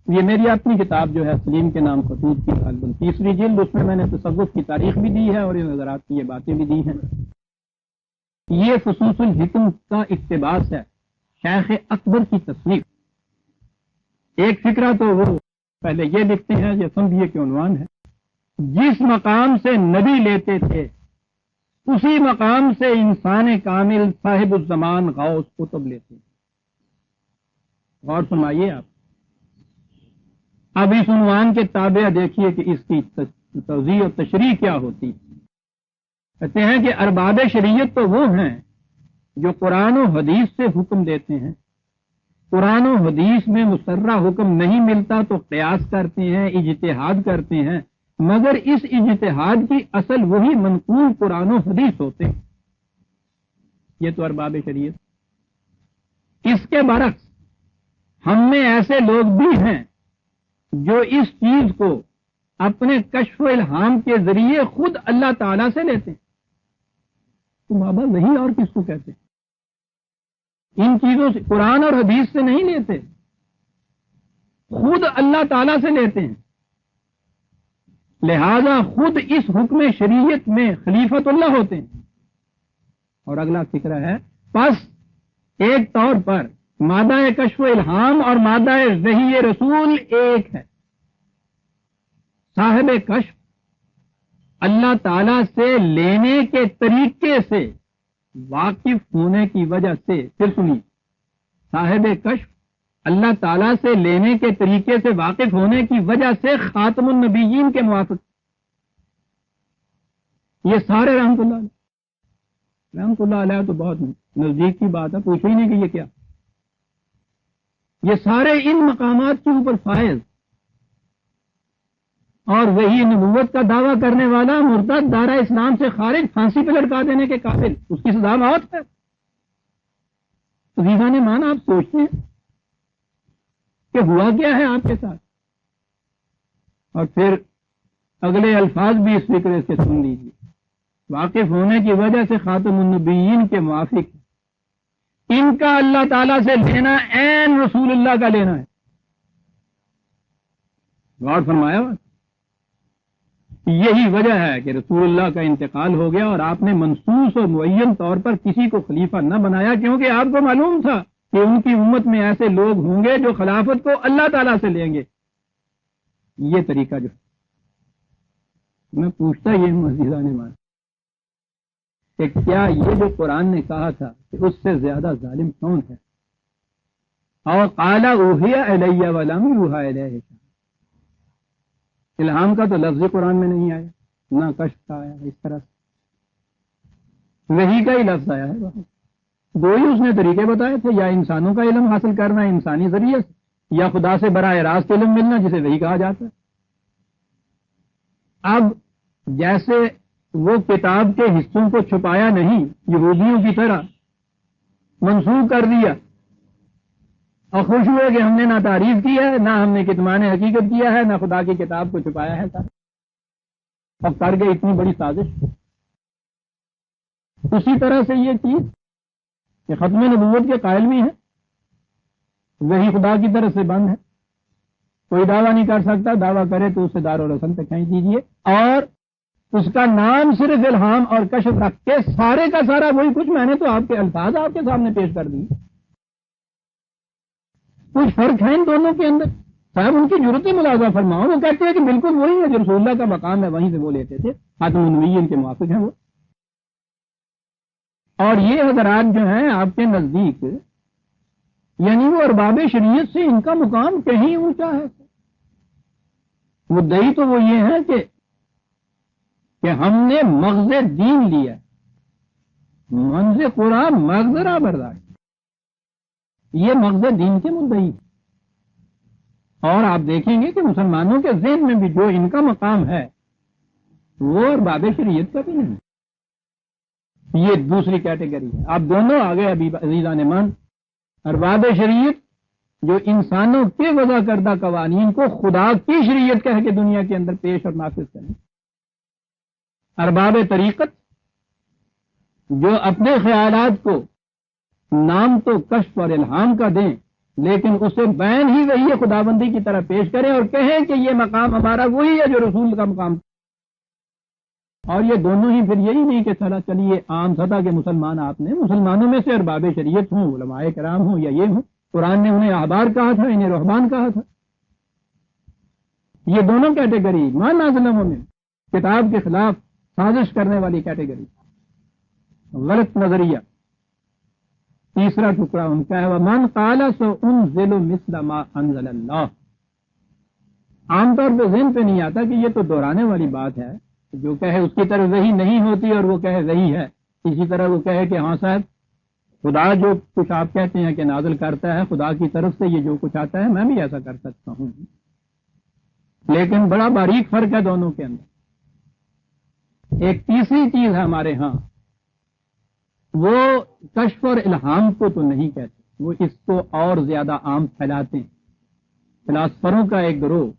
یہ میری اپنی کتاب جو ہے سلیم کے نام خطوط کی غالباً 3ری جلد، اس میں میں نے تصوف کی تاریخ بھی دی ہے اور ان حضرات کی یہ باتیں بھی دی ہیں. یہ خصوص الحکم کا اقتباس ہے، شیخ اکبر کی تصنیف. ایک فکرہ تو وہ پہلے یہ لکھتے ہیں، یہ سمجھیے کہ عنوان ہے، جس مقام سے نبی لیتے تھے اسی مقام سے انسان کامل صاحب الزمان غوث قطب لیتے ہیں. غور فرمائیے آپ. اب اس عنوان کے تابع دیکھیے کہ اس کی توضیح اور تشریح کیا ہوتی ہے. کہتے ہیں کہ ارباب شریعت تو وہ ہیں جو قرآن و حدیث سے حکم دیتے ہیں. قرآن و حدیث میں مسرہ حکم نہیں ملتا تو قیاس کرتے ہیں، اجتہاد کرتے ہیں، مگر اس اجتہاد کی اصل وہی منقول قرآن و حدیث ہوتے ہیں. یہ تو ارباب شریعت. اس کے برعکس ہم میں ایسے لوگ بھی ہیں جو اس چیز کو اپنے کشف و الہام کے ذریعے خود اللہ تعالی سے لیتے ہیں. تو بابا وہی اور کس کو کہتے ہیں؟ ان چیزوں سے قرآن اور حدیث سے نہیں لیتے، خود اللہ تعالی سے لیتے ہیں. لہذا خود اس حکم شریعت میں خلیفت اللہ ہوتے ہیں. اور اگلا فکرہ ہے، پس ایک طور پر مادہ کشف و الہام اور مادہ وحی رسول ایک ہے. صاحب کشف اللہ تعالی سے لینے کے طریقے سے واقف ہونے کی وجہ سے، پھر سنیے، صاحب کشف اللہ تعالیٰ سے لینے کے طریقے سے واقف ہونے کی وجہ سے خاتم النبیین کے موافق. یہ سارے رحمت اللہ علیہ تو بہت نزدیک کی بات ہے، پوچھو ہی نہیں کہ یہ کیا. یہ سارے ان مقامات کے اوپر فائز اور وہی نبوت کا دعویٰ کرنے والا مرتد دائرہ اسلام سے خارج، پھانسی پہ لٹکا دینے کے قابل، اس کی سزا موت ہے. تو عزیزان مان، آپ سوچتے ہیں کہ ہوا کیا ہے آپ کے ساتھ؟ اور پھر اگلے الفاظ بھی اس فکر سے سن لیجیے. واقف ہونے کی وجہ سے خاتم النبیین کے موافق، ان کا اللہ تعالیٰ سے لینا عین رسول اللہ کا لینا ہے. غور فرمایا. یہی وجہ ہے کہ رسول اللہ کا انتقال ہو گیا اور آپ نے منصوص اور معین طور پر کسی کو خلیفہ نہ بنایا، کیونکہ آپ کو معلوم تھا کہ ان کی امت میں ایسے لوگ ہوں گے جو خلافت کو اللہ تعالیٰ سے لیں گے. یہ طریقہ جو میں پوچھتا یہ عزیزان نے مان کہ کیا یہ جو قرآن نے کہا تھا کہ اس سے زیادہ ظالم کون ہے؟ اور قال اوحی الی ولم یوحی الیہ، الہام کا تو لفظ قرآن میں نہیں آیا، نہ کشف کا آیا. اس طرح سے وحی کا ہی لفظ آیا ہے. دو ہی اس نے طریقے بتائے تھے، یا انسانوں کا علم حاصل کرنا انسانی ذریعے سے، یا خدا سے براہ راست علم ملنا جسے وحی کہا جاتا ہے. اب جیسے وہ کتاب کے حصوں کو چھپایا نہیں، یہودیوں کی طرح منسوخ کر دیا اور خوش ہوئے کہ ہم نے نہ تعریف کی ہے، نہ ہم نے کتمان حقیقت کیا ہے، نہ خدا کی کتاب کو چھپایا ہے، اور کر گئے اتنی بڑی سازش. اسی طرح سے یہ چیز کہ ختم نبوت کے قائل بھی ہیں، وہی خدا کی طرف سے بند ہے، کوئی دعویٰ نہیں کر سکتا، دعویٰ کرے تو اسے دار و رسم تک کھینچ دیجیے، اور اس کا نام صرف الہام اور کشف رکھ کے سارے کا سارا وہی کچھ. میں نے تو آپ کے الفاظ آپ کے سامنے پیش کر دی. کچھ فرق ہے ان دونوں کے اندر. صاحب ان کی ضرورت ملازمہ فرماؤ. وہ کہتے ہیں کہ بالکل وہی ہے جو رسول اللہ کا مقام ہے، وہیں سے وہ لیتے تھے، خاتم النبیین کے موافق ہیں وہ. اور یہ حضرات جو ہیں آپ کے نزدیک، یعنی وہ ارباب شریعت سے ان کا مقام کہیں اونچا ہے. مدعی تو وہ یہ ہے کہ ہم نے مغز دین لیا، منز قرآن مغزرہ برداشت. یہ مغز دین کے مدعی. اور آپ دیکھیں گے کہ مسلمانوں کے ذہن میں بھی جو ان کا مقام ہے وہ ارباب شریعت کا بھی نہیں. یہ دوسری کیٹیگری ہے. آپ دونوں آگے ابھی عزیزان مان، ارباب شریعت جو انسانوں کے وضع کردہ قوانین کو خدا کی شریعت کہہ کے دنیا کے اندر پیش اور نافذ کریں. ارباب طریقت جو اپنے خیالات کو نام تو کشف اور الہام کا دیں، لیکن اسے بین ہی وہی خدابندی کی طرح پیش کریں اور کہیں کہ یہ مقام ہمارا وہی ہے جو رسول کا مقام. اور یہ دونوں ہی پھر یہی نہیں کہ چلیے عام سطح کے مسلمان آپ نے، مسلمانوں میں سے ارباب شریعت ہوں، علماء کرام ہوں یا یہ ہوں، قرآن نے انہیں احبار کہا تھا، انہیں رہبان کہا تھا. یہ دونوں کیٹیگری مان نازلموں میں کتاب کے خلاف سازش کرنے والی کیٹیگری. غلط نظریہ تیسرا ٹکڑا ان کا ہے ومن قال سأنزل مثل ما انزل اللہ. عام طور پہ ذہن پہ نہیں آتا کہ یہ تو دہرانے والی بات ہے، جو کہے اس کی طرف وحی نہیں ہوتی اور وہ کہے وحی ہے. اسی طرح وہ کہے کہ ہاں صاحب خدا جو کچھ آپ کہتے ہیں کہ نازل کرتا ہے خدا کی طرف سے، یہ جو کچھ آتا ہے میں بھی ایسا کر سکتا ہوں. لیکن بڑا باریک فرق ہے دونوں کے اندر. ایک تیسری چیز ہے ہمارے ہاں، وہ کشف اور الہام کو تو نہیں کہتے، وہ اس کو اور زیادہ عام پھیلاتے ہیں. فلاسفروں کا ایک گروہ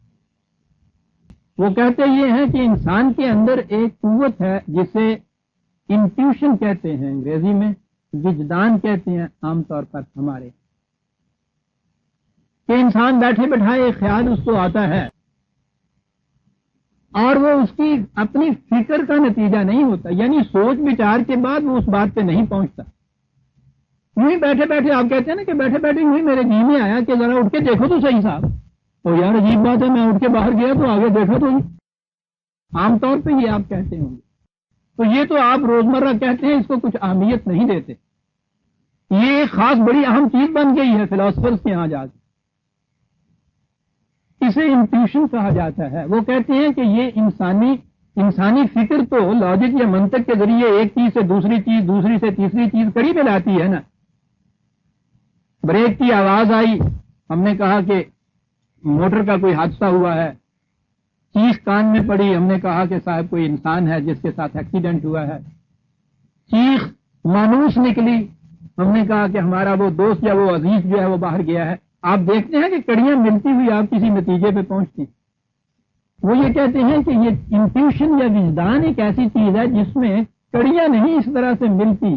وہ کہتے یہ ہیں کہ انسان کے اندر ایک قوت ہے جسے انٹیوشن کہتے ہیں انگریزی میں، وجدان کہتے ہیں عام طور پر ہمارے، کہ انسان بیٹھے بٹھائے ایک خیال اس کو آتا ہے اور وہ اس کی اپنی فکر کا نتیجہ نہیں ہوتا، یعنی سوچ بچار کے بعد وہ اس بات پہ نہیں پہنچتا. یوں ہی بیٹھے بیٹھے آپ کہتے ہیں نا کہ بیٹھے بیٹھے یوں ہی میرے جی میں آیا کہ ذرا اٹھ کے دیکھو تو صحیح صاحب، تو یار عجیب بات ہے میں اٹھ کے باہر گیا تو آگے دیکھو تو عام طور پہ یہ آپ کہتے ہوں گے. تو یہ تو آپ روزمرہ کہتے ہیں، اس کو کچھ اہمیت نہیں دیتے. یہ ایک خاص بڑی اہم چیز بن گئی ہے فلاسفرز کے یہاں جا کے، اسے انٹیوشن کہا جاتا ہے. وہ کہتے ہیں کہ یہ انسانی فکر تو لاجک یا منطق کے ذریعے ایک چیز سے دوسری چیز، دوسری سے تیسری چیز قریب لاتی ہے نا. بریک کی آواز آئی، ہم نے کہا کہ موٹر کا کوئی حادثہ ہوا ہے. چیخ کان میں پڑی، ہم نے کہا کہ صاحب کوئی انسان ہے جس کے ساتھ ایکسیڈنٹ ہوا ہے. چیخ مانوس نکلی، ہم نے کہا کہ ہمارا وہ دوست یا وہ عزیز جو ہے وہ باہر گیا ہے. آپ دیکھتے ہیں کہ کڑیاں ملتی ہوئی آپ کسی نتیجے پہ پہنچتی ہیں. وہ یہ کہتے ہیں کہ یہ انٹیوشن یا وجدان ایک ایسی چیز ہے جس میں کڑیاں نہیں اس طرح سے ملتی،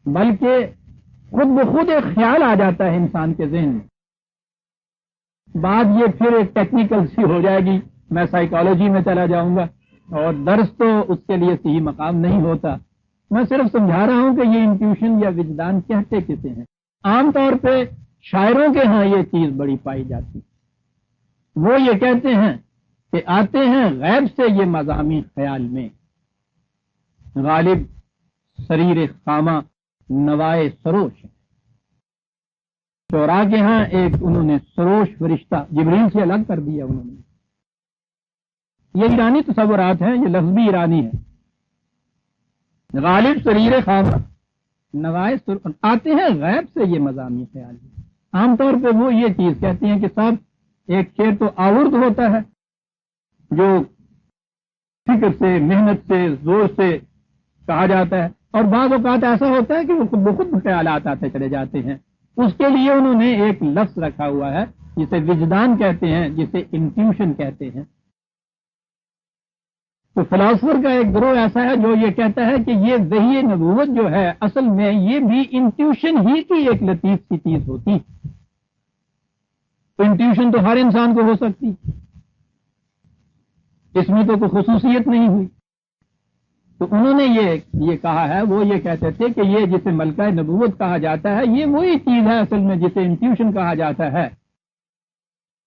بلکہ خود بخود ایک خیال آ جاتا ہے انسان کے ذہن میں. بات یہ پھر ایک ٹیکنیکل سی ہو جائے گی، میں سائیکالوجی میں چلا جاؤں گا اور درس تو اس کے لیے صحیح مقام نہیں ہوتا. میں صرف سمجھا رہا ہوں کہ یہ انٹیوشن یا وجدان کہتے کسے ہیں. عام طور پہ شاعروں کے ہاں یہ چیز بڑی پائی جاتی. وہ یہ کہتے ہیں کہ آتے ہیں غیب سے یہ مضامین خیال میں، غالب سریر خامہ نوائے سروش. شعراء کے ہاں ایک انہوں نے سروش فرشتہ جبریل سے الگ کر دیا انہوں نے. یہ ایرانی تصورات ہیں، یہ لفظ بھی ایرانی ہے. غالب سریر خامہ نوائے سروش، آتے ہیں غیب سے یہ مضامین خیال میں. عام طور پہ وہ یہ چیز کہتے ہیں کہ صاحب ایک شعر تو آورد ہوتا ہے جو فکر سے، محنت سے، زور سے کہا جاتا ہے، اور بعض اوقات ایسا ہوتا ہے کہ وہ خود بخود خیالات آتے چلے جاتے ہیں. اس کے لیے انہوں نے ایک لفظ رکھا ہوا ہے جسے وجدان کہتے ہیں، جسے انٹیوشن کہتے ہیں. تو فلاسفر کا ایک گروہ ایسا ہے جو یہ کہتا ہے کہ یہ وحی نبوت جو ہے اصل میں یہ بھی انٹیوشن ہی کی ایک لطیف سی چیز ہوتی. تو انٹیوشن تو ہر انسان کو ہو سکتی، اس میں تو کوئی خصوصیت نہیں ہوئی. تو انہوں نے یہ کہا ہے، وہ یہ کہتے تھے کہ یہ جسے ملکہ نبوت کہا جاتا ہے یہ وہی چیز ہے اصل میں جسے انٹیوشن کہا جاتا ہے.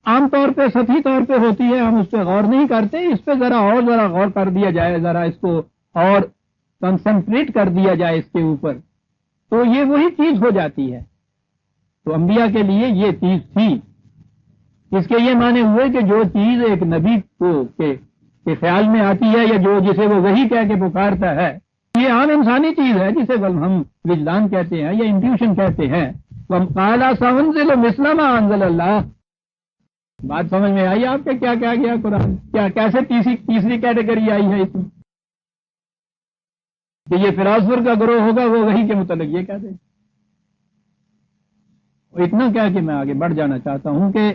عام طور پہ سطحی طور پہ ہوتی ہے، ہم اس پہ غور نہیں کرتے. اس پہ ذرا غور کر دیا جائے، ذرا اس کو اور کنسنٹریٹ کر دیا جائے اس کے اوپر، تو یہ وہی چیز ہو جاتی ہے. تو انبیاء کے لیے یہ چیز تھی. اس کے یہ معنی ہوئے کہ جو چیز ایک نبی کو کے خیال میں آتی ہے یا جو جسے وہ وحی کہہ کے پکارتا ہے، یہ عام انسانی چیز ہے جسے ہم وجدان کہتے ہیں یا انٹیوشن کہتے ہیں. قَالَ سَأُنزِلُ مِثْلَ مَا أَنزَلَ اللَّهُ. بات سمجھ میں آئی آپ کے کیا کہا گیا قرآن؟ کیسے تیسری کیٹیگری آئی ہے اس میں کہ یہ فلاسفر کا گروہ ہوگا وہ وحی کے متعلق یہ کہتے ہیں. اتنا کیا کہ میں آگے بڑھ جانا چاہتا ہوں کہ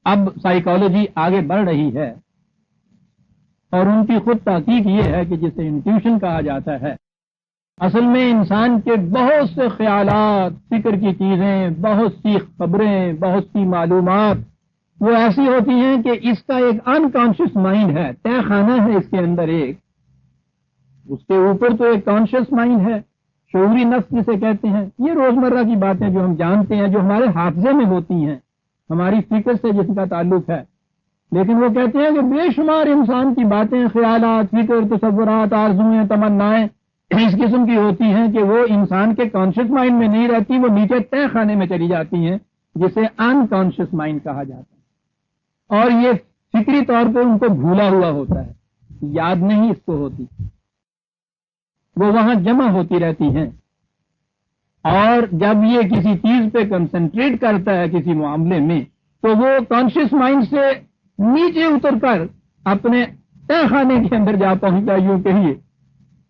اب سائیکالوجی آگے بڑھ رہی ہے اور ان کی خود تحقیق یہ ہے کہ جسے انٹیوشن کہا جاتا ہے اصل میں انسان کے بہت سے خیالات، فکر کی چیزیں، بہت سی خبریں، بہت سی معلومات وہ ایسی ہوتی ہیں کہ اس کا ایک انکانشیس مائنڈ ہے، طے خانہ ہے اس کے اندر. ایک اس کے اوپر تو ایک کانشیس مائنڈ ہے، شعوری نفس جسے کہتے ہیں. یہ روزمرہ کی باتیں جو ہم جانتے ہیں، جو ہمارے حافظے میں ہوتی ہیں، ہماری فکر سے جس کا تعلق ہے. لیکن وہ کہتے ہیں کہ بے شمار انسان کی باتیں، خیالات، فکر، تصورات، آرزوئیں، تمنائیں اس قسم کی ہوتی ہیں کہ وہ انسان کے کانشیس مائنڈ میں نہیں رہتی، وہ نیچے تہ خانے میں چلی جاتی ہیں، جسے ان کانشیس مائنڈ کہا جاتا ہے، اور یہ فکری طور پہ ان کو بھولا ہوا ہوتا ہے، یاد نہیں اس کو ہوتی، وہ وہاں جمع ہوتی رہتی ہیں، اور جب یہ کسی چیز پہ کنسنٹریٹ کرتا ہے کسی معاملے میں، تو وہ کانشیس مائنڈ سے نیچے اتر کر اپنے تہ خانے کے اندر جا پہنچتا ہے، یوں کہیے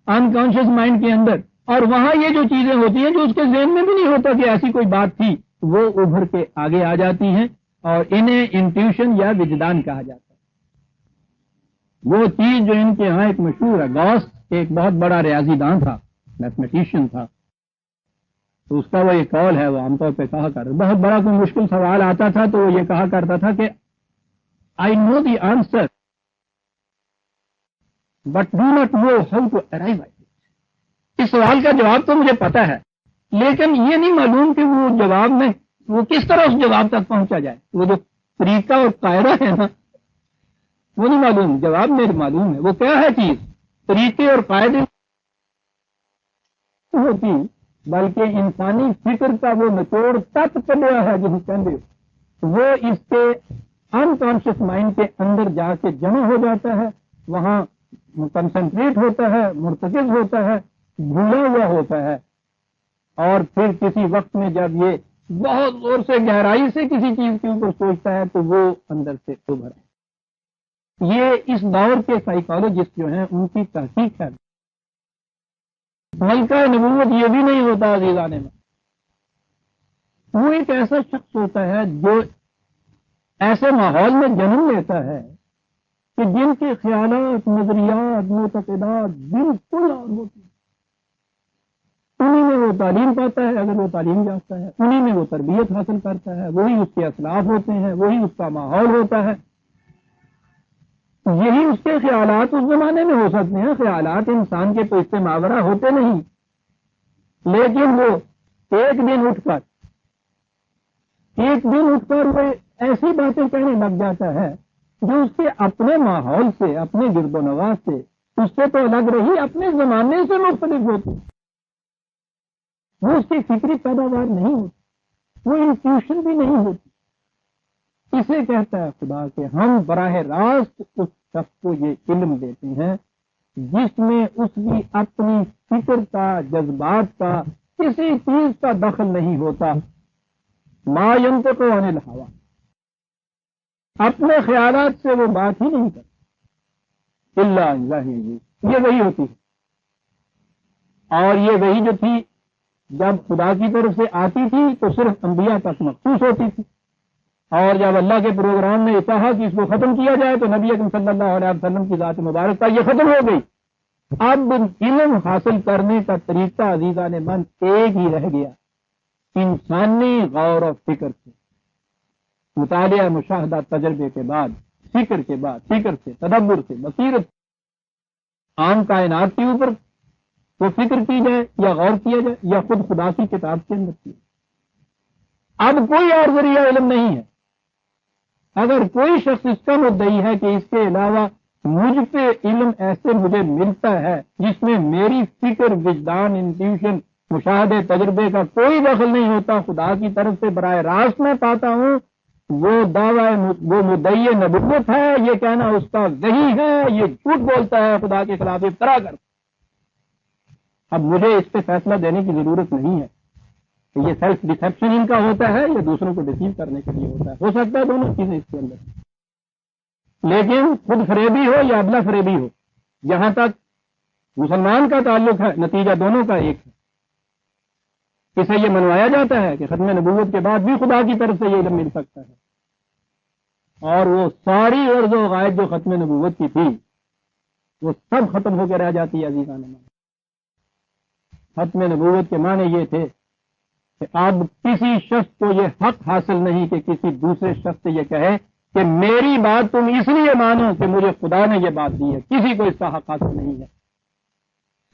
انکانشیس مائنڈ کے اندر، اور وہاں یہ جو چیزیں ہوتی ہیں جو اس کے ذہن میں بھی نہیں ہوتا کہ ایسی کوئی بات تھی، وہ ابھر کے آگے آ جاتی ہیں، اور انہیں انٹیوشن یا وجدان کہا جاتا ہے۔ وہ چیز جو ان کے ہاں ایک مشہور ہے، گاؤس ایک بہت بڑا ریاضی داں تھا، میتھمیٹیشین تھا، تو اس کا وہ ایک قول ہے، وہ عام طور پہ کہا کرتا، بہت بڑا کوئی مشکل سوال آتا تھا تو وہ یہ کہا کرتا تھا کہ I know the answer but do not know how to arrive by it. اس سوال کا جواب تو مجھے پتا ہے، لیکن یہ نہیں معلوم کہ وہ جواب میں وہ کس طرح اس جواب تک پہنچا جائے، وہ جو طریقہ اور قاعدہ ہے نا وہ نہیں معلوم، جواب میرے معلوم ہے، وہ کیا ہے چیز، طریقے اور قاعدے ہوتی، بلکہ انسانی فکر کا وہ نچوڑ تت چلیا ہے جس کہتے وہ اس کے انکانشیس مائنڈ کے اندر جا کے جمع ہو جاتا ہے، وہاں کنسنٹریٹ ہوتا ہے، مرتکز ہوتا ہے، بھولا ہوا ہوتا ہے، اور پھر کسی وقت میں جب یہ بہت زور سے گہرائی سے کسی چیز کے اوپر سوچتا ہے تو وہ اندر سے ابھر ہے۔ یہ اس دور کے سائیکالوجسٹ جو ہیں ان کی تحقیق ہے۔ ملکہ نبوت یہ بھی نہیں ہوتا عزیزان میں، وہ ایک ایسا شخص ہوتا ہے جو ایسے ماحول میں جنم لیتا ہے کہ جن کے خیالات، نظریات، معتقدات بالکل اور ہوتی ہیں، انہیں میں وہ تعلیم پاتا ہے، اگر وہ تعلیم یافتہ ہے، انہیں میں وہ تربیت حاصل کرتا ہے، وہی اس کے اسلاف ہوتے ہیں، وہی اس کا ماحول ہوتا ہے، یہی اس کے خیالات اس زمانے میں ہو سکتے ہیں، خیالات انسان کے تو اس سے ماورا ہوتے نہیں، لیکن وہ ایک دن اٹھ کر وہ ایسی باتیں کہنے لگ جاتا ہے جو اس کے اپنے ماحول سے، اپنے گرد و نواح سے، اس سے تو الگ رہی اپنے زمانے سے مختلف ہوتی، وہ اس کی فکری پیداوار نہیں ہوتی، وہ انٹیوشن بھی نہیں ہوتی۔ اسے کہتا ہے خدا کہ ہم براہ راست اس شخص کو یہ علم دیتے ہیں جس میں اس کی اپنی فکر کا، جذبات کا، کسی چیز کا دخل نہیں ہوتا، ما ينطق عن الهوى، اپنے خیالات سے وہ بات ہی نہیں کرتا، الا ان وحی، یہ وہی ہوتی ہے، اور یہ وہی جو تھی جب خدا کی طرف سے آتی تھی تو صرف انبیاء تک مخصوص ہوتی تھی، اور جب اللہ کے پروگرام نے کہا کہ اس کو ختم کیا جائے تو نبی اکرم صلی اللہ علیہ وسلم کی ذات مبارک کا یہ ختم ہو گئی۔ اب علم حاصل کرنے کا طریقہ عزیزان من ایک ہی رہ گیا، انسانی غور و فکر سے، مطالعہ، مشاہدہ، تجربے کے بعد، فکر سے، تدبر سے، بصیرت، عام کائنات کے اوپر وہ فکر کی جائے یا غور کیا جائے یا خود خدا کی کتاب کے اندر کی جائے۔ اب کوئی اور ذریعہ علم نہیں ہے۔ اگر کوئی شخص اس کا مدعی ہے کہ اس کے علاوہ مجھ پہ علم ایسے مجھے ملتا ہے جس میں میری فکر، وجدان، انٹیوشن، مشاہدے، تجربے کا کوئی دخل نہیں ہوتا، خدا کی طرف سے براہ راست میں پاتا ہوں، وہ دعویٰ، وہ مدعی نبوت ہے، یہ کہنا اس کا وحی ہے، یہ جھوٹ بولتا ہے، خدا کے خلاف افترا کرتا۔ اب مجھے اس پہ فیصلہ دینے کی ضرورت نہیں ہے کہ یہ سیلف ڈسیپشن ان کا ہوتا ہے یا دوسروں کو ڈسیو کرنے کے لیے ہوتا ہے، ہو سکتا ہے دونوں چیزیں اس کے اندر، لیکن خود فریبی ہو یا ابلا فریبی ہو، جہاں تک مسلمان کا تعلق ہے نتیجہ دونوں کا ایک ہے۔ اسے یہ منوایا جاتا ہے کہ ختم نبوت کے بعد بھی خدا کی طرف سے یہ علم مل سکتا ہے، اور وہ ساری غرض و غائب جو ختم نبوت کی تھی وہ سب ختم ہو کے رہ جاتی ہے عزیزان۔ ختم نبوت کے معنی یہ تھے کہ اب کسی شخص کو یہ حق حاصل نہیں کہ کسی دوسرے شخص سے یہ کہے کہ میری بات تم اس لیے مانو کہ مجھے خدا نے یہ بات دی ہے، کسی کو اس کا حق حاصل نہیں ہے۔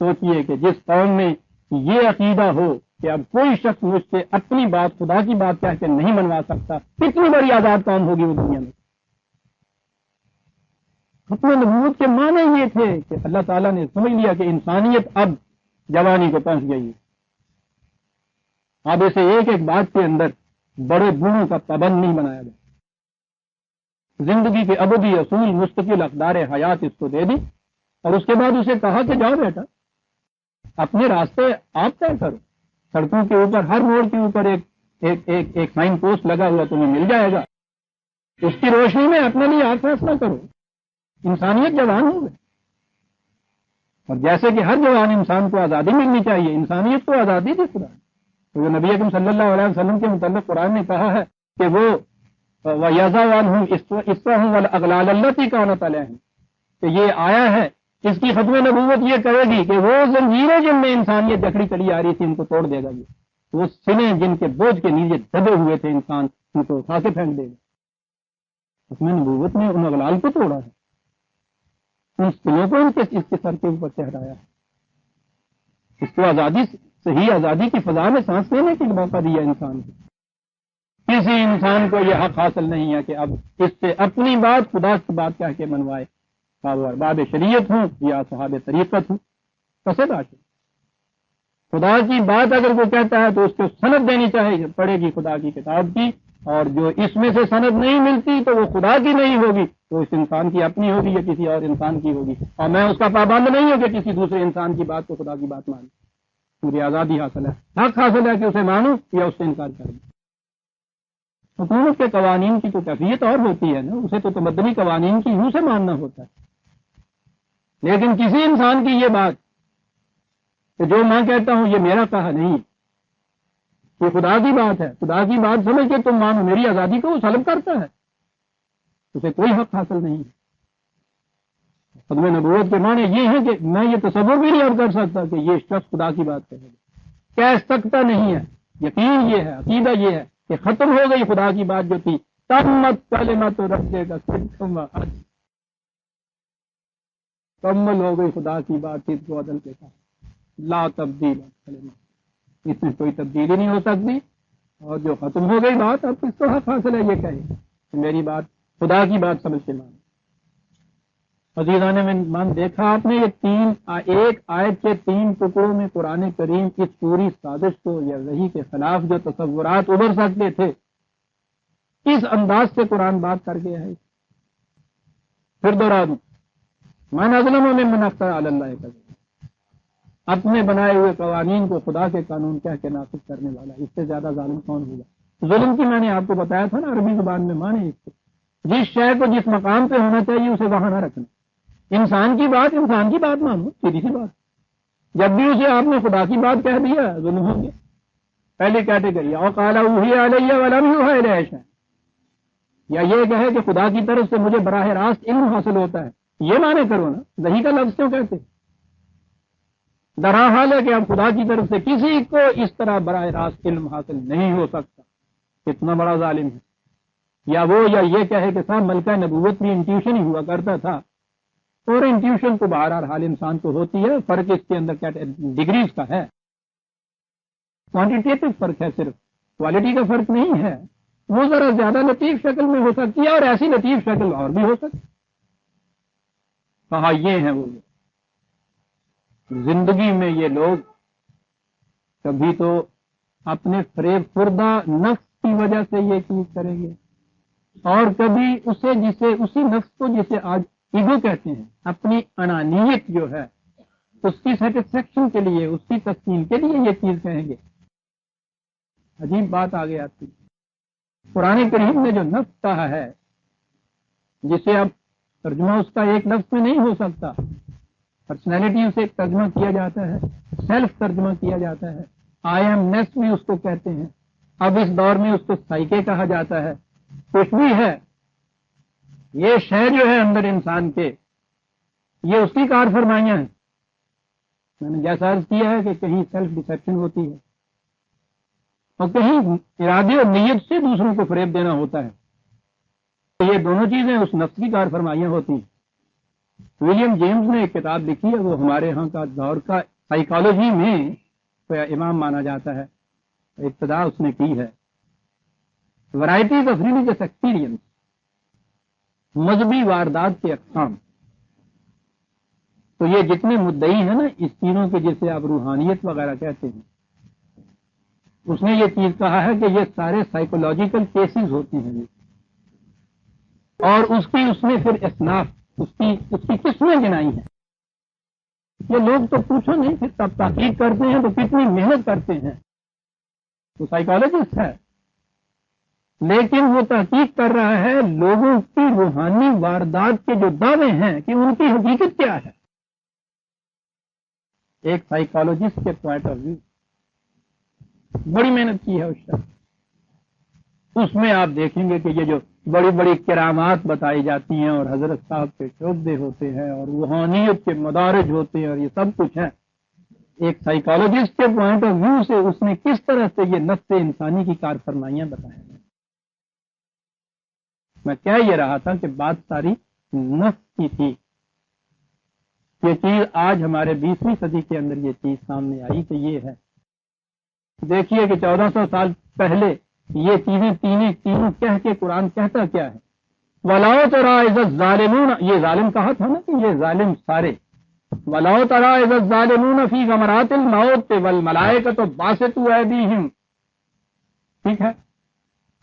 سوچئے کہ جس قوم میں یہ عقیدہ ہو کہ اب کوئی شخص مجھ سے اپنی بات، خدا کی بات کہہ کے نہیں منوا سکتا، کتنی بڑی آزاد قوم ہوگی وہ دنیا میں۔ ختم نبوت کے معنی یہ تھے کہ اللہ تعالیٰ نے سمجھ لیا کہ انسانیت اب جوانی کو پہنچ گئی ہے. اب اسے ایک ایک بات کے اندر بڑے بوڑھوں کا پابند نہیں بنایا گیا. زندگی کے ابدی اصول مستقل اقدار حیات اس کو دے دی اور اس کے بعد اسے کہا کہ جاؤ بیٹا اپنے راستے آپ طے کرو. سڑکوں کے اوپر ہر موڑ کے اوپر ایک سائن پوسٹ لگا ہوا تمہیں مل جائے گا. اس کی روشنی میں اپنے لیے آپ فیصلہ کرو. انسانیت جوان ہو گئے. اور جیسے کہ ہر جوان انسان کو آزادی ملنی چاہیے، انسانیت کو آزادی دی خدا. تو جو نبی اکرم صلی اللہ علیہ وسلم کے متعلق قرآن نے کہا ہے کہ وہ وَيَضَعُ عَنْهُمْ إِصْرَهُمْ وَالْأَغْلَالَ الَّتِي كَانَتْ عَلَيْهِمْ، کہ یہ آیا ہے اس کی ختم نبوت یہ کرے گی کہ وہ زنجیریں جن میں انسانیت جکڑی چلی آ رہی تھی ان کو توڑ دے گا. یہ وہ سنے جن کے بوجھ کے نیچے دبے ہوئے تھے انسان ان کو اٹھا کے پھینک دے گا. اس میں نبوت نے ان اغلال کو توڑا ہے، ان سنوں کو اس کے سر کے اوپر چہرایا ہے. اس کو آزادی، صحیح آزادی کی فضا میں سانس لینے کے موقع دیا انسان کو. کسی انسان کو یہ حق حاصل نہیں ہے کہ اب اس سے اپنی بات خدا کی بات کہہ کے منوائے، وہ ارباب شریعت ہوں یا صحاب طریقت ہوں. کسے بات خدا کی بات اگر وہ کہتا ہے تو اس کو سند دینی چاہیے، پڑھے گی خدا کی کتاب کی، اور جو اس میں سے سند نہیں ملتی تو وہ خدا کی نہیں ہوگی، تو اس انسان کی اپنی ہوگی یا کسی اور انسان کی ہوگی. اور میں اس کا پابند نہیں ہوں کہ کسی دوسرے انسان کی بات کو خدا کی بات مانوں. مجھے آزادی حاصل ہے، حق حاصل ہے کہ اسے مانوں یا اس سے انکار کروں. حکومت کے قوانین کی تو کیفیت اور ہوتی ہے نا، اسے تو تمدنی قوانین کی یوں سے ماننا ہوتا ہے. لیکن کسی انسان کی یہ بات کہ جو میں کہتا ہوں یہ میرا کہا نہیں، یہ خدا کی بات ہے، خدا کی بات سمجھ کے تم مانو، میری آزادی کو وہ سلب کرتا ہے، اسے کوئی حق حاصل نہیں ہے. ختم نبوت کے معنی یہ ہے کہ میں یہ تصور بھی نہیں اب کر سکتا کہ یہ شخص خدا کی بات کہے گا، کہہ سکتا نہیں ہے. یقین یہ ہے، عقیدہ یہ ہے کہ ختم ہو گئی خدا کی بات جو تھی. تمت کلمۃ ربک صدقا وعدلا، کمل ہو گئی خدا کی بات صدق و عدل کے ساتھ. لا تبدیل کلمات، اس میں کوئی تبدیلی نہیں ہو سکتی. اور جو ختم ہو گئی بات اب کس کو حق حاصل ہے یہ کہے کہ میری بات خدا کی بات سمجھ کے مانو. عزیزان من، دیکھا آپ نے یہ ایک آیت کے 3 ٹکڑوں میں قرآن کریم اس پوری سازش کو یا وحی کے خلاف جو تصورات ابھر سکتے تھے اس انداز سے قرآن بات کر گیا ہے. پھر دوہرا دوں، من اظلم ممن افتری علی اللہ کذبا، اپنے بنائے ہوئے قوانین کو خدا کے قانون کہہ کے نافذ کرنے والا، اس سے زیادہ ظالم کون ہوگا. ظلم کی میں نے آپ کو بتایا تھا نا عربی زبان میں معنی اس کو، جس شے کو جس مقام پہ ہونا چاہیے اسے وہاں نہ رکھنا. انسان کی بات انسان کی بات مانو، سیدھی سی بات. جب بھی اسے آپ نے خدا کی بات کہہ دیا ظلم ہو گیا. پہلی کیٹیگری. اور قال اوحی علی ولم یوحی الی شیء، یا یہ کہے کہ خدا کی طرف سے مجھے براہ راست علم حاصل ہوتا ہے. یہ معنی کرو نا، وحی کا لفظ کیوں کہتے؟ درا حال ہے کہ اب خدا کی طرف سے کسی کو اس طرح براہ راست علم حاصل نہیں ہو سکتا. کتنا بڑا ظالم ہے. یا وہ یا یہ کہے کہ صاحب ملکہ نبوت بھی انٹیوشن ہی ہوا کرتا تھا، اور انٹیوشن تو بہرحال انسان کو ہوتی ہے. فرق اس کے اندر کیا ڈگریز کا ہے، کوانٹیٹیو فرق ہے، صرف کوالٹی کا فرق نہیں ہے. وہ ذرا زیادہ لطیف شکل میں ہو سکتی ہے اور ایسی لطیف شکل اور بھی ہو سکتی. کہا یہ ہیں وہ زندگی میں یہ لوگ کبھی تو اپنے فریب خوردہ نفس کی وجہ سے یہ چیز کریں گے، اور کبھی اسی نفس کو جسے آج ایگو کہتے ہیں، اپنی انانیت جو ہے اس کی سیٹسفیکشن کے لیے، اس کی تسکین کے لیے یہ چیز کہیں گے. عجیب بات آگے آتی. قرآن کریم نے جو نفس کہا ہے، جسے اب ترجمہ اس کا ایک لفظ میں نہیں ہو سکتا، پرسنالٹی اسے ترجمہ کیا جاتا ہے، سیلف ترجمہ کیا جاتا ہے، آئی ایم نیس بھی اس کو کہتے ہیں. اب اس دور میں اس کو سائیکے کہا جاتا ہے. کچھ بھی ہے، یہ شے جو ہے اندر انسان کے، یہ اس کی کار فرمائیاں ہیں. میں نے جیسا عرض کیا ہے کہ کہیں سیلف ڈسپشن ہوتی ہے اور کہیں ارادے اور نیت سے دوسروں کو فریب دینا ہوتا ہے. یہ دونوں چیزیں اس نفس کی کار فرمائیاں ہوتی ہیں. ولیم جیمز نے ایک کتاب لکھی ہے، وہ ہمارے ہاں کا دور کا سائیکالوجی میں امام مانا جاتا ہے. ابتدا اس نے کی ہے ورائٹیز آف ریلیجس ایکسپیرئنس، مذہبی واردات کے اقسام. تو یہ جتنے مدعی ہیں نا اس چیزوں کے، جسے آپ روحانیت وغیرہ کہتے ہیں، اس نے یہ چیز کہا ہے کہ یہ سارے سائیکولوجیکل کیسز ہوتے ہیں، اور اس نے پھر اصناف، اس کی قسمیں گنائی ہیں۔ یہ لوگ تو پوچھو نہیں، پھر تب تحقیق کرتے ہیں تو کتنی محنت کرتے ہیں، وہ سائیکالوجسٹ ہے، لیکن وہ تحقیق کر رہا ہے لوگوں کی روحانی واردات کے جو دعوے ہیں کہ ان کی حقیقت کیا ہے، ایک سائیکالوجسٹ کے پوائنٹ آف ویو۔ بڑی محنت کی ہے اس شخص۔ اس میں آپ دیکھیں گے کہ یہ جو بڑی بڑی کرامات بتائی جاتی ہیں اور حضرت صاحب کے شعبے ہوتے ہیں اور روحانیت کے مدارج ہوتے ہیں اور یہ سب کچھ ہے، ایک سائیکالوجسٹ کے پوائنٹ آف ویو سے اس نے کس طرح سے یہ نفس انسانی کی کارفرمائیاں بتائی ہیں۔ میں کہہ یہ رہا تھا کہ بات ساری نفس کی تھی۔ یہ چیز آج ہمارے 20ویں صدی کے اندر یہ چیز سامنے آئی کہ یہ ہے۔ دیکھیے کہ 1400 سال پہلے یہ چیزیں تینوں کہہ کے قرآن کہتا کیا ہے؟ وَلَوْ تَرَىٰ إِذَا الظَّالِمُونَ، یہ ظالم کہا تھا نا کہ یہ ظالم سارے، وَلَوْ تَرَىٰ إِذَا الظَّالِمُونَ فِي غَمَرَاتِ الْمَوْتِ وَالْمَلَائِكَةُ بَاسِطُو أَيْدِيهِمْ، ٹھیک ہے،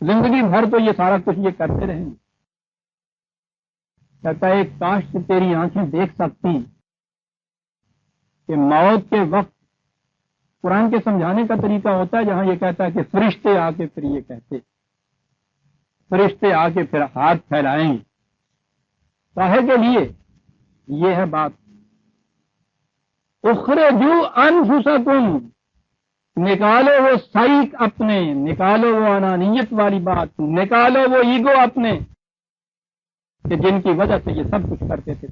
زندگی بھر تو یہ سارا کچھ یہ کرتے رہیں گے۔ کہتا ہے کاش کہ تیری آنکھیں دیکھ سکتی کہ موت کے وقت، قرآن کے سمجھانے کا طریقہ ہوتا ہے جہاں یہ کہتا ہے کہ فرشتے آ کے پھر یہ کہتے، فرشتے آ کے پھر ہاتھ پھیلائیں گے کاہے کے لیے؟ یہ ہے بات، اخرجوا انفسکم، نکالو وہ سائیک اپنے، نکالو وہ انانیت والی بات، نکالو وہ ایگو اپنے کہ جن کی وجہ سے یہ سب کچھ کرتے تھے،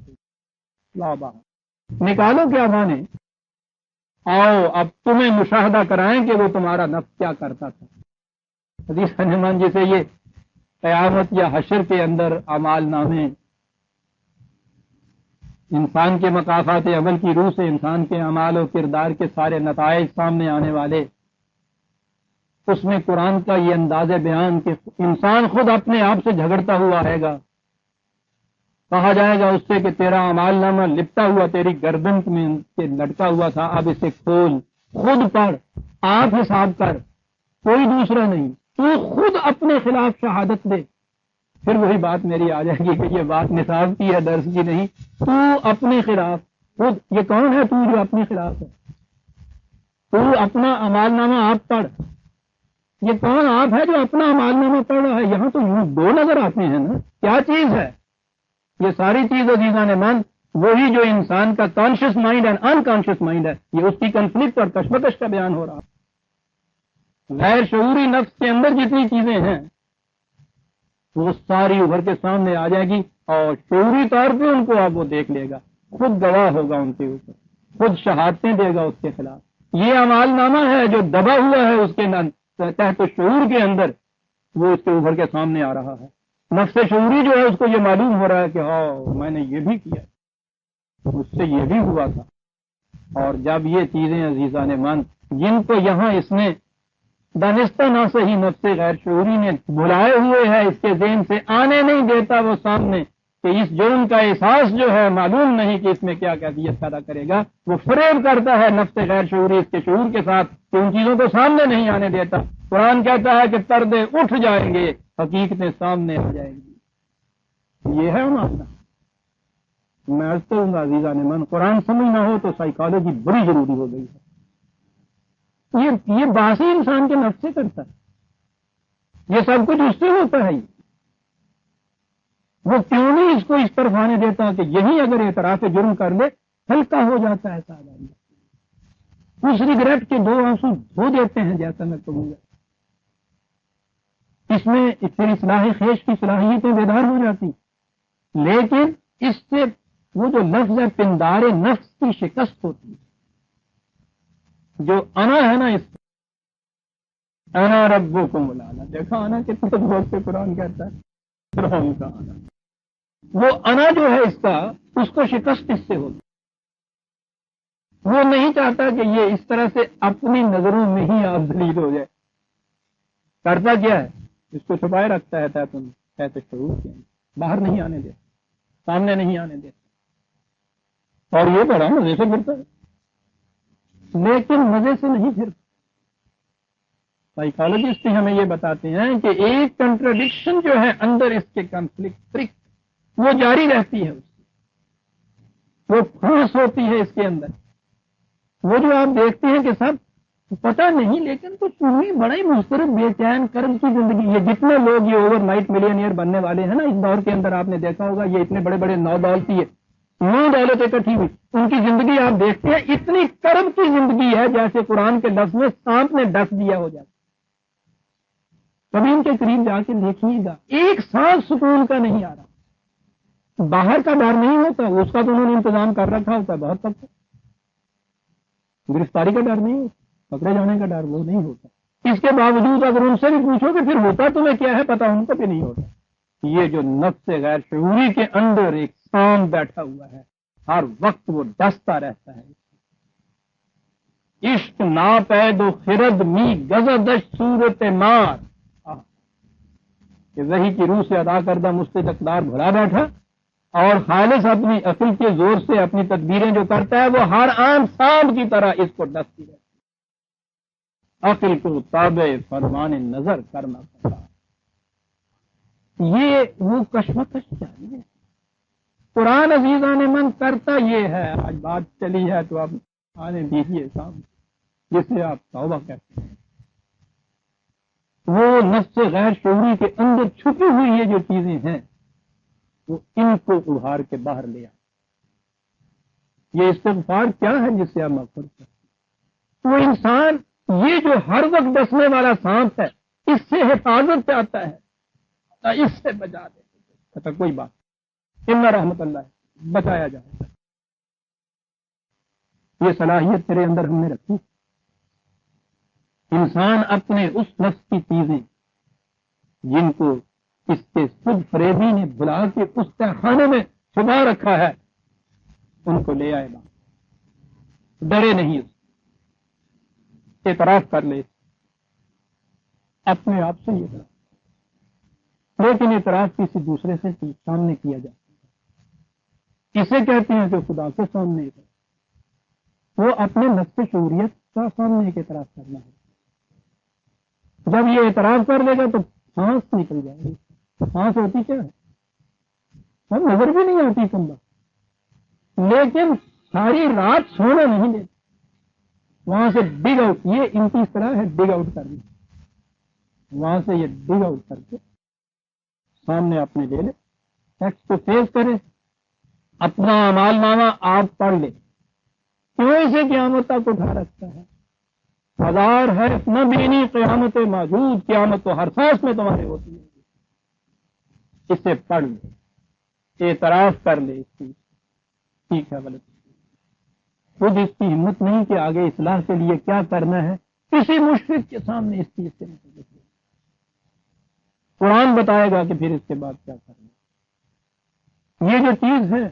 لا باہر نکالو۔ کیا مانے؟ آؤ اب تمہیں مشاہدہ کرائیں کہ وہ تمہارا نفس کیا کرتا تھا۔ حدیث نمان جسے یہ قیامت یا حشر کے اندر اعمال نامے، انسان کے مقافات عمل کی روح سے انسان کے اعمال و کردار کے سارے نتائج سامنے آنے والے، اس میں قرآن کا یہ انداز بیان کہ انسان خود اپنے آپ سے جھگڑتا ہوا آئے گا۔ کہا جائے گا اس سے کہ تیرا اعمال نامہ لپٹا ہوا تیری گردن میں لٹکا ہوا تھا، اب اسے کھول، خود پڑھ، آپ حساب کر، کوئی دوسرا نہیں، تو خود اپنے خلاف شہادت دے۔ پھر وہی بات میری آ جائے گی کہ یہ بات نصاب کی ہے، درس کی نہیں۔ تو اپنے خلاف خود، یہ کون ہے تو جو اپنے خلاف ہے؟ تو اپنا اعمال نامہ آپ پڑھ۔ یہ کون آپ ہے جو اپنا اعمال نامہ پڑھ رہا ہے؟ یہاں تو یوں دو نظر آتے ہیں نا، کیا چیز ہے یہ ساری چیز؟ عزیزان من، وہی جو انسان کا conscious mind and unconscious mind ہے، یہ اس کی کنفلکٹ اور کشمکش کا بیان ہو رہا ہے۔ غیر شعوری نفس کے اندر جتنی چیزیں ہیں وہ ساری ابھر کے سامنے آ جائے گی، اور شعوری طور پہ ان کو اب وہ دیکھ لے گا، خود گواہ ہوگا ان کے اوپر، خود شہادتیں دے گا اس کے خلاف۔ یہ اعمال نامہ ہے جو دبا ہوا ہے اس کے تحت شعور کے اندر، وہ اس کے ابھر کے سامنے آ رہا ہے۔ نفس شعوری جو ہے اس کو یہ معلوم ہو رہا ہے کہ ہاں میں نے یہ بھی کیا، مجھ سے یہ بھی ہوا تھا۔ اور جب یہ چیزیں عزیزان من، جن کو یہاں اس نے دانستہ نہ صحیح نفس غیر شعوری نے بلائے ہوئے ہے، اس کے ذہن سے آنے نہیں دیتا وہ سامنے کہ اس جرم کا احساس جو ہے معلوم نہیں کہ اس میں کیا کیفیت پیدا کرے گا، وہ فریب کرتا ہے نفس غیر شعوری اس کے شعور کے ساتھ کہ ان چیزوں کو سامنے نہیں آنے دیتا۔ قرآن کہتا ہے کہ پردے اٹھ جائیں گے، حقیقتیں سامنے آ جائیں گی۔ یہ ہے معاملہ۔ میں عرض کروں گا عزیزان من، قرآن سمجھنا ہو تو سائیکالوجی بڑی ضروری ہو گئی ہے۔ یہ باسی انسان کے نفس سے کرتا ہے، یہ سب کچھ اس سے ہوتا ہے۔ وہ کیوں نہیں اس کو اس طرف آنے دیتا کہ یہی اگر اعتراف جرم کر لے ہلکا ہو جاتا ہے سادہ، اس ریگریٹ کے 2 آنسو دھو دیتے ہیں، جیسا میں کہوں گا۔ اس میں پھر اصلاح خیش کی صلاحیتیں بیدار ہو جاتی، لیکن اس سے وہ جو لفظ ہے پندار نفس کی شکست ہوتی ہے۔ جو انا ہے نا، اس انا ربکم الاعلی، دیکھا انا کتنے بہت سے قرآن کہتا ہے، فرعون کا انا، وہ انا جو ہے اس کا، اس کو شکست اس سے ہوتی۔ وہ نہیں چاہتا کہ یہ اس طرح سے اپنی نظروں میں ہی آپ ذلیل ہو جائے۔ کرتا کیا ہے؟ اس کو چھپائے رکھتا ہے تحت شعور کے، باہر نہیں آنے دیتا، سامنے نہیں آنے دیتا۔ اور یہ بڑا مزے سے پھرتا ہے، لیکن مزے سے نہیں پھرتا۔ سائیکالوجسٹ ہمیں یہ بتاتے ہیں کہ ایک کنٹراڈکشن جو ہے اندر اس کے کنفلکٹ وہ جاری رہتی ہے، وہ پھانس ہوتی ہے اس کے اندر۔ وہ جو آپ دیکھتے ہیں کہ سب پتہ نہیں لیکن کچھ نہیں، بڑا ہی مسترد بے چین کرم کی زندگی ہے۔ جتنے لوگ یہ اوور نائٹ ملینئر بننے والے ہیں نا اس دور کے اندر، آپ نے دیکھا ہوگا یہ اتنے بڑے بڑے نو دولتی ہے، نو دولت اکٹھی ہوئی، ان کی زندگی آپ دیکھتے ہیں اتنی کرم کی زندگی ہے جیسے قرآن کے لفظ میں سانپ نے ڈس دیا ہو جاتا۔ کبھی ان کے قریب جا کے دیکھیے گا، ایک سانس سکون کا نہیں آ رہا، باہر کا ڈر نہیں ہوتا، اس کا تو انہوں نے انتظام کر رکھا ہوتا ہے بہت تک، گرفتاری کا ڈر نہیں ہوتا، پکڑے جانے کا ڈر وہ نہیں ہوتا۔ اس کے باوجود اگر ان سے بھی پوچھو کہ پھر ہوتا تمہیں کیا ہے، پتا ان کو بھی نہیں ہوتا۔ یہ جو نفس غیر شعوری کے اندر ایک سانپ بیٹھا ہوا ہے، ہر وقت وہ ڈستا رہتا ہے۔ عشق ناپید و خرد می گزدش صورت مار، کہ وہی کی روح سے ادا کردہ مستد اقدار بھلا بیٹھا، اور خالص اپنی عقل کے زور سے اپنی تدبیریں جو کرتا ہے وہ ہر عام سانپ کی طرح اس کو ڈستی رہتی ہے۔ عقل کو تابع فرمان نظر کرنا پڑتا، یہ وہ کشمکش چاہیے ہے۔ قرآن عزیزان من کرتا یہ ہے، آج بات چلی ہے تو اب آنے دیجیے صاحب، جسے آپ توبہ کہتے ہیں، وہ نفس غیر شعوری کے اندر چھپی ہوئی یہ جو چیزیں ہیں وہ ان کو ابھار کے باہر لے آئے۔ یہ استغفار کیا ہے جس سے آپ مغفرت کرتے ہیں؟ وہ انسان یہ جو ہر وقت ڈسنے والا سانپ ہے اس سے حفاظت چاہتا ہے، اس سے بچا دے، کہتا کوئی بات ان رحمت اللہ بچایا جائے۔ یہ صلاحیت تیرے اندر ہم نے رکھی۔ انسان اپنے اس نفس کی چیزیں جن کو اس کے خود فریبی نے بلا کے اس تہخانے میں چھپا رکھا ہے ان کو لے آئے گا، ڈرے نہیں، اعتراف کر لے اپنے آپ سے، یہ ڈر، لیکن اعتراف کسی دوسرے سے سامنے کیا جاتا ہے، اسے کہتے ہیں کہ خدا کے سامنے وہ اپنے نفس شعوریت کا سامنے ایک اعتراف کرنا ہے۔ جب یہ اعتراف کر لے گا تو سانس نکل جائے گی۔ سانس ہوتی کیا ہے، نظر بھی نہیں آتی کمبا، لیکن ساری رات سونا نہیں دیتی، وہاں سے ڈگ آؤٹ، یہ ان کی طرح ہے ڈگ آؤٹ کرنا، وہاں سے یہ ڈگ آؤٹ کر کے سامنے اپنے لے لے، ٹیکسٹ کو فیس کرے، اپنا اعمال نامہ آپ پڑھ لے، کیوں اسے قیامت تک اٹھا رکھتا ہے؟ ہزار ہے نہ بینی قیامت موجود، قیامت تو ہر سانس میں تمہارے ہوتی ہے، اسے پڑھ لے، اعتراف کر لے اس چیز، ٹھیک ہے غلط، خود اس کی ہمت نہیں کہ آگے اصلاح کے لیے کیا کرنا ہے، کسی مشرک کے سامنے اس چیز سے متعلق قرآن بتائے گا کہ پھر اس کے بعد کیا کرنا۔ یہ جو چیز ہے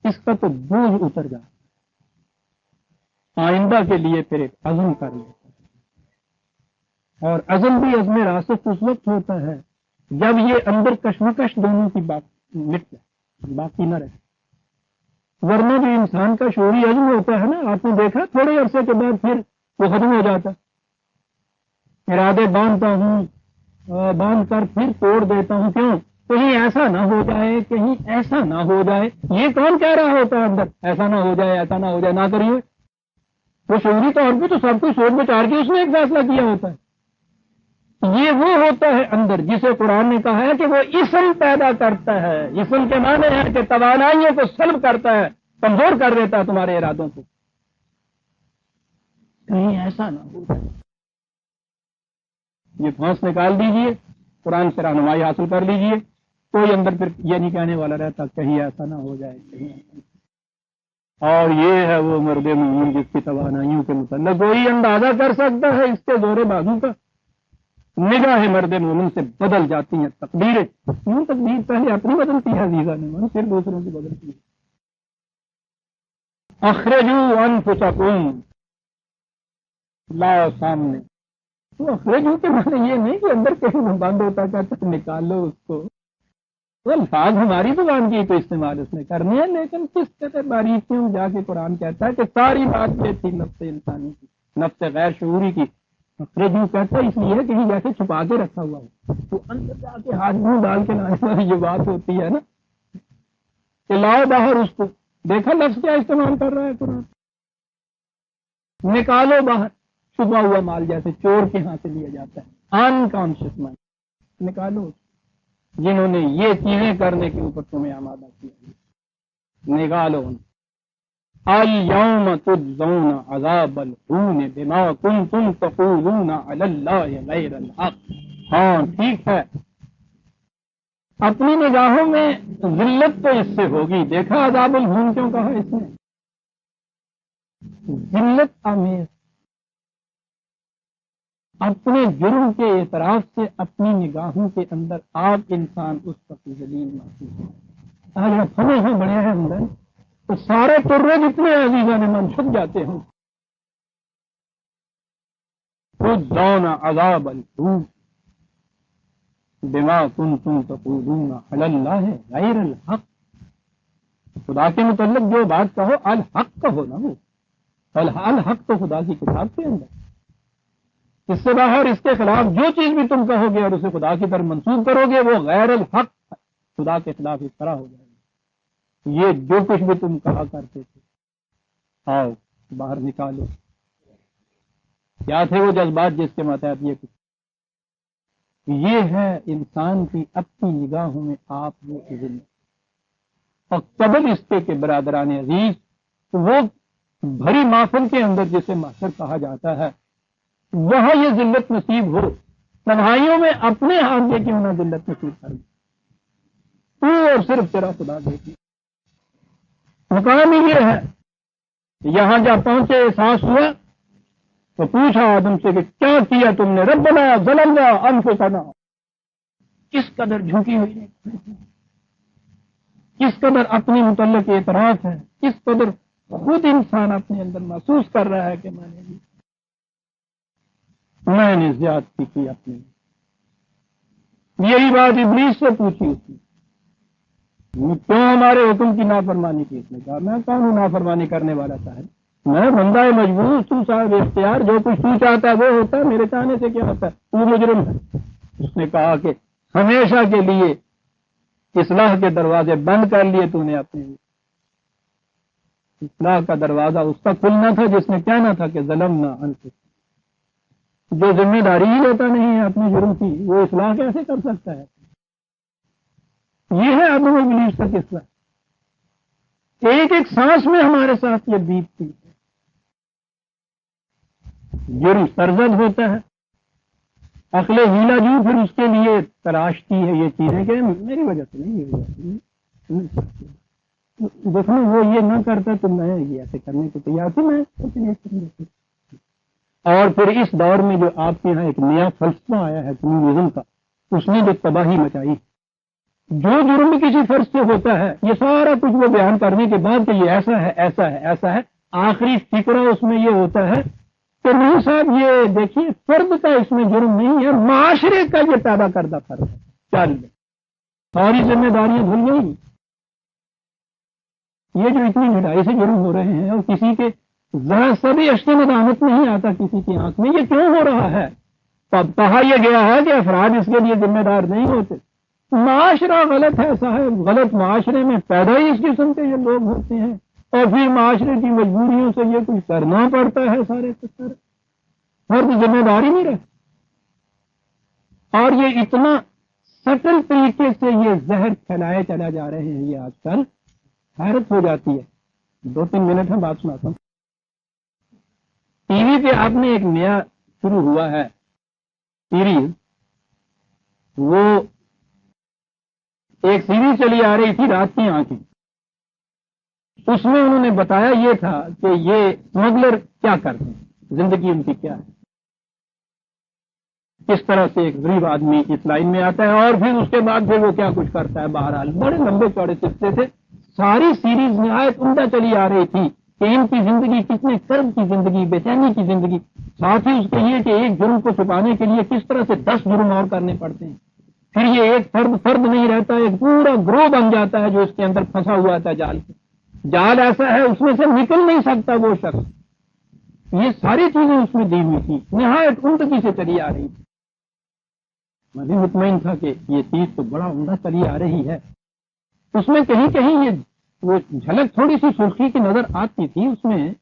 اس کا تو بوجھ اتر جائے، آئندہ کے لیے پھر ایک عزم کر لیتا ہے، اور عزم بھی عزم راست اس وقت ہوتا ہے جب یہ اندر کشمکش دونوں کی بات مٹ جائے، باقی نہ رہے، ورنہ جو انسان کا شعوری عزم ہوتا ہے نا، آپ نے دیکھا تھوڑے عرصے کے بعد پھر وہ ختم ہو جاتا، ارادے باندھتا ہوں، باندھ کر پھر توڑ دیتا ہوں، کیوں؟ کہیں ایسا نہ ہو جائے، کہیں ایسا نہ ہو جائے، یہ کون کہہ رہا ہوتا ہے اندر ایسا نہ ہو جائے، ایسا نہ ہو جائے، نہ کریے، وہ شعوری طور پہ تو سب کچھ سوچ بچار کے اس نے ایک فیصلہ کیا ہوتا ہے۔ یہ وہ ہوتا ہے اندر جسے قرآن نے کہا ہے کہ وہ اسم پیدا کرتا ہے، اسم کے معنی ہے کہ توانائیوں کو سلب کرتا ہے، کمزور کر دیتا ہے تمہارے ارادوں کو، کہیں ایسا نہ ہو جائے۔ یہ پھانس نکال دیجئے، قرآن سے رہنمائی حاصل کر لیجئے، کوئی اندر پھر یہ نہیں کہنے والا رہتا کہیں ایسا نہ ہو جائے، کہیں ایسا نہ۔ اور یہ ہے وہ مرد مومن جس کی توانائیوں کے متعلق کوئی اندازہ کر سکتا ہے، اس کے زور بازو کا نگاہ مرد مومن سے بدل جاتی ہیں تقدیریں، کیوں تقدیر پہلے اپنی بدلتی ہے عزیزہ نے، پھر دوسروں کی بدلتی ہے۔ اخرجوا انفسکم، لاؤ سامنے، تو اخرجوا کے معنی یہ نہیں کہ اندر کہیں بند ہوتا کہتا نکالو اس کو، تو الفاظ ہماری زبان کی تو استعمال اس نے کرنی ہے، لیکن کس قدر باریکیوں جا کے قرآن کہتا ہے کہ ساری بات یہ تھی نفس انسانی کی، نفس غیر شعوری کی. جو کہتا ہے اس لیے کہیں جیسے چھپا کے رکھا ہوا ہو، تو اندر جا کے ہاتھ منہ ڈال کے لانے والی جو بات ہوتی ہے نا کہ لاؤ باہر اس کو. دیکھا لفظ کیا استعمال کر رہا ہے قرآن، نکالو باہر. چھپا ہوا مال جیسے چور کے ہاں سے لیا جاتا ہے، انکانشیس مائنڈ نکالو. جنہوں نے یہ چیزیں کرنے کے اوپر تمہیں آمادہ کیا، نکالو. اليوم تجزون عذاب الہون بما کنتم تقولون علی اللہ غیر الحق. ہاں ٹھیک ہے، اپنی نگاہوں میں ذلت تو اس سے ہوگی. دیکھا عذاب الہون کیوں کہا اس نے؟ ذلت آمیز، اپنے جرم کے اعتراف سے اپنی نگاہوں کے اندر آپ انسان اس وقت ذلیل محسوس ہے. آج آپ ہمیشہ بڑے ہیں اندر تو سارے ترے جتنے عزیزان من چھپ جاتے ہیں. تجزون عذاب الہون بما کنتم تقولون علی اللہ غیر الحق. خدا کے متعلق جو بات کہو الحق کہو نا. وہ الحق تو خدا کی کتاب کے اندر، اس سے باہر اس کے خلاف جو چیز بھی تم کہو گے اور اسے خدا کی طرف منسوب کرو گے وہ غیر الحق، خدا کے خلاف اس طرح ہو جائے گا. یہ جو کچھ بھی تم کہا کرتے تھے، آؤ باہر نکالو. کیا تھے وہ جذبات جس کے ماتحت یہ کچھ؟ یہ ہے انسان کی اپنی نگاہوں میں آپ وہ ذلت. اور قبل اس کے برادران عزیز، وہ بھری محفل کے اندر جسے محشر کہا جاتا ہے، وہاں یہ ذلت نصیب ہو. تنہائیوں میں اپنے ہاتھ دے کیوں نہ ذلت نصیب کر دے، تو اور صرف تیرا خدا دیکھی. مقام ہی یہ ہے. یہاں جب پہنچے احساس ہوا تو پوچھا آدم سے کہ کیا کیا تم نے؟ ربنا ظلمنا انفسنا. کس قدر جھکی ہوئی، کس قدر اپنے متعلق اعتراف ہے، کس قدر خود انسان اپنے اندر محسوس کر رہا ہے کہ میں نے زیادتی کی اپنے. یہی بات ابلیس سے پوچھی اس نے، کیوں ہمارے حکم کی نافرمانی کی؟ اس نے کہا میں کون ہوں نافرمانی کرنے والا صاحب؟ میں بندہ مجبور، تو صاحب اختیار، جو کچھ تو چاہتا ہے وہ ہوتا ہے، میرے چاہنے سے کیا ہوتا ہے؟ تو مجرم ہے. اس نے کہا کہ ہمیشہ کے لیے اصلاح کے دروازے بند کر لیے تو نے اپنے. اصلاح کا دروازہ اس کا کھلنا تھا جس نے کہنا تھا کہ ظلمنا انفسنا. جو ذمہ داری ہی لیتا نہیں ہے اپنے جرم کی، وہ اصلاح کیسے کر سکتا ہے؟ یہ ہے آدم و ابلیس کا قصہ. ایک ایک سانس میں ہمارے ساتھ یہ بیتتی ہے. جرم سرزد ہوتا ہے، عقل ہیلا جو پھر اس کے لیے تراشتی ہے یہ چیزیں کہ میری وجہ سے نہیں ہے. دیکھو وہ یہ نہ کرتا تو میں یہ ایسے کرنے کو تیار تھی، میں کچھ نہیں کروں. اور پھر اس دور میں جو آپ کے یہاں ایک نیا فلسفہ آیا ہے کمیونزم کا، اس نے جو تباہی مچائی، جو جرم کسی فرد سے ہوتا ہے یہ سارا کچھ وہ بیان کرنے کے بعد کہ یہ ایسا ہے ایسا ہے ایسا ہے، آخری فکرہ اس میں یہ ہوتا ہے کہ نہیں صاحب یہ دیکھیے فرد کا اس میں جرم نہیں ہے، معاشرے کا یہ پیدا کردہ فرد ہے. چل ساری ذمہ داریاں بھول گئی. یہ جو اتنی ڈھلائی سے جرم ہو رہے ہیں اور کسی کے ذرا سا بھی اشک ندامت نہیں آتا کسی کی آنکھ میں، یہ کیوں ہو رہا ہے؟ تب کہا یہ گیا ہے کہ افراد اس کے لیے ذمہ دار نہیں ہوتے. معاشرہ غلط ہے صاحب، غلط معاشرے میں پیدا ہی اس قسم کے یہ لوگ ہوتے ہیں اور پھر معاشرے کی مجبوریوں سے یہ کچھ کرنا پڑتا ہے. سارے سر فرد ذمہ داری نہیں رہے. اور یہ اتنا سٹل طریقے سے یہ زہر پھیلائے چلا جا رہے ہیں یہ آج کل، حیرت ہو جاتی ہے. 2-3 منٹ ہم بات سناتا ہوں. ٹی وی پہ آپ نے ایک نیا شروع ہوا ہے سیریز، وہ ایک سیریز چلی آ رہی تھی رات کی آنکھیں. اس میں انہوں نے بتایا یہ تھا کہ یہ اسمگلر کیا کرتے ہیں، زندگی ان کی کیا ہے، کس طرح سے ایک غریب آدمی اس لائن میں آتا ہے اور پھر اس کے بعد پھر وہ کیا کچھ کرتا ہے. بہرحال بڑے لمبے چوڑے قصے تھے. ساری سیریز نہایت عمدہ چلی آ رہی تھی کہ ان کی زندگی کتنے کرب کی زندگی، بے چینی کی زندگی، ساتھ ہی اس کے یہ کہ ایک جرم کو چھپانے کے لیے کس طرح سے 10 جرم اور کرنے پڑتے ہیں. پھر یہ ایک فرد نہیں رہتا، ایک پورا گروہ بن جاتا ہے جو اس کے اندر پھنسا ہوا تھا جال کے. جال ایسا ہے اس میں سے نکل نہیں سکتا وہ شخص. یہ ساری چیزیں اس میں دی ہوئی تھی، نہایت عمدگی سے چلی آ رہی تھی. میں بھی مطمئن تھا کہ یہ چیز تو بڑا عمدہ چلی آ رہی ہے. اس میں کہیں کہیں یہ وہ جھلک تھوڑی سی سرخی کی نظر آتی تھی اس میں،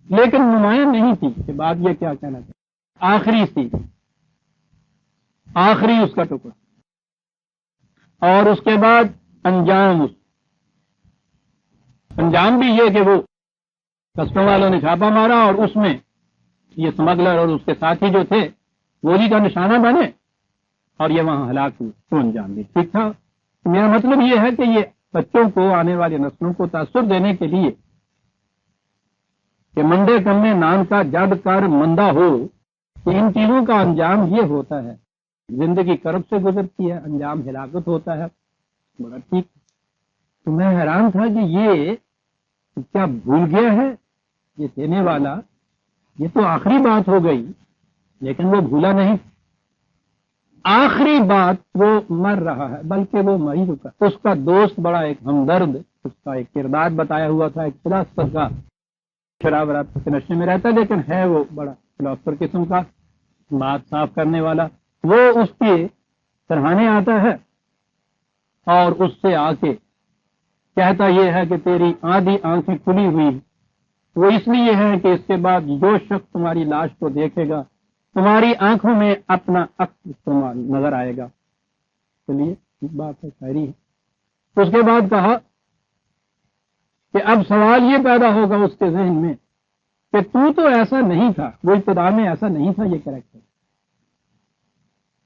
لیکن نمایاں نہیں تھی کہ بات یہ کیا کہنا چاہیے. آخری تھی، آخری اس کا ٹکڑا. اور اس کے بعد انجام بھی یہ کہ وہ کسٹم والوں نے چھاپا مارا اور اس میں یہ سمگلر اور اس کے ساتھی جو تھے گولی کا نشانہ بنے اور یہ وہاں ہلاک ہوئے. تو انجام بھی ٹھیک تھا. میرا مطلب یہ ہے کہ یہ بچوں کو، آنے والی نسلوں کو تاثر دینے کے لیے کہ منڈے کم نان کا جب کر مندہ ہو، کہ ان چیزوں کا انجام یہ ہوتا ہے. زندگی کرب سے گزرتی ہے، انجام ہلاکت ہوتا ہے. بڑا ٹھیک. تو میں حیران تھا کہ یہ کیا بھول گیا ہے یہ دینے والا. یہ تو آخری بات ہو گئی، لیکن وہ بھولا نہیں. آخری بات وہ مر رہا ہے، بلکہ وہ مر ہی چکا. اس کا دوست بڑا ایک ہمدرد، اس کا ایک کردار بتایا ہوا تھا، ایک فلاسفر کا، شراب کے نشے میں رہتا لیکن ہے وہ بڑا فلاسفر قسم کا، بات صاف کرنے والا. وہ اس کے سرہانے آتا ہے اور اس سے آ کے کہتا یہ ہے کہ تیری آدھی آنکھیں کھلی ہوئی، وہ اس لیے ہے کہ اس کے بعد جو شخص تمہاری لاش کو دیکھے گا تمہاری آنکھوں میں اپنا عکس نظر آئے گا. چلیے ایک بات ہے، شاعری ہے. اس کے بعد کہا کہ اب سوال یہ پیدا ہوگا اس کے ذہن میں کہ تو ایسا نہیں تھا، وہ ابتدا میں ایسا نہیں تھا. یہ کریکٹر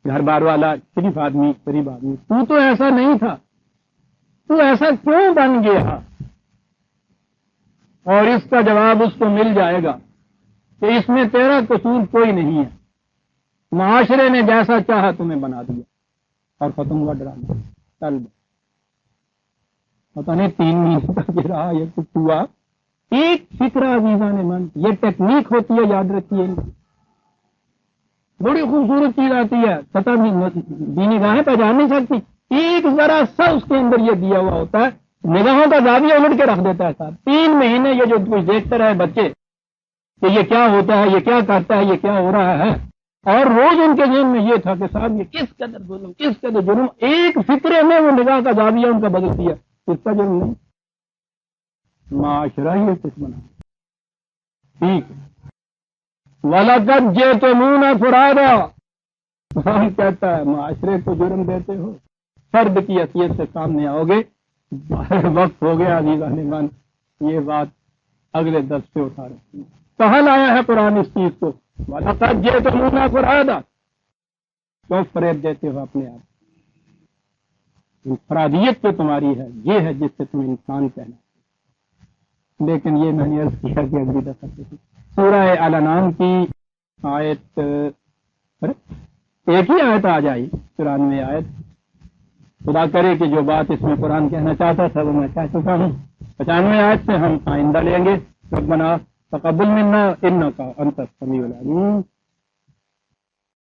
گھر بار والا، شریف آدمی، غریب آدمی، تو ایسا نہیں تھا، تو ایسا کیوں بن گیا؟ اور اس کا جواب اس کو مل جائے گا کہ اس میں تیرا قصور کوئی نہیں ہے، معاشرے نے جیسا چاہا تمہیں بنا دیا. اور ختم ہوا ڈرامہ. چل پتہ نہیں 3 مہینے تک یہ رہا، یہ کچھ ہوا. ایک فکر عزیزان من، یہ ٹیکنیک ہوتی ہے، یاد رکھیے. بڑی خوبصورت چیز آتی ہے، سطح بھی نگاہیں پہچان نہیں سکتی. ایک ذرا سا اس کے اندر یہ دیا ہوا ہوتا ہے، نگاہوں کا زاویہ الٹ کے رکھ دیتا ہے. صاحب 3 مہینے یہ جو کچھ دیکھتے رہے بچے کہ یہ کیا ہوتا ہے، یہ کیا کرتا ہے، یہ کیا ہو رہا ہے. اور روز ان کے ذہن میں یہ تھا کہ صاحب یہ کس قدر ظلم، کس قدر جرم. ایک فکرے میں وہ نگاہ کا زاویہ ان کا بدل دیا. اس کا جرم نہیں، معاشرہ ہی کچھ بنا. ٹھیک. وَلَقَدْ جِئْتُمُونَا فُرَادًا، قرآن کہتا ہے معاشرے کو جرم دیتے ہو، فرد کی حیثیت سے سامنے آؤ گے. وقت ہو گیا عزیزان من، یہ بات اگلے درس سے اٹھا رہے ہیں. کہاں لایا ہے قرآن اس چیز کو؟ وَلَقَدْ جِئْتُمُونَا فُرَادًا. کیوں فریب دیتے ہو اپنے آپ؟ انفرادیت تو تمہاری ہے، یہ ہے جس سے تم انسان کہنا. لیکن یہ میں نے عرض کیا کہ اگلی دفعہ سورہ الانعام کی آیت، ایک ہی آیت آ جائی، 94 آیت. خدا کرے کہ جو بات اس میں قرآن کہنا چاہتا تھا وہ میں کہہ چکا ہوں. 95 آیت سے ہم آئندہ لیں گے. ربنا تقبل منا انک انت السمیع العلیم.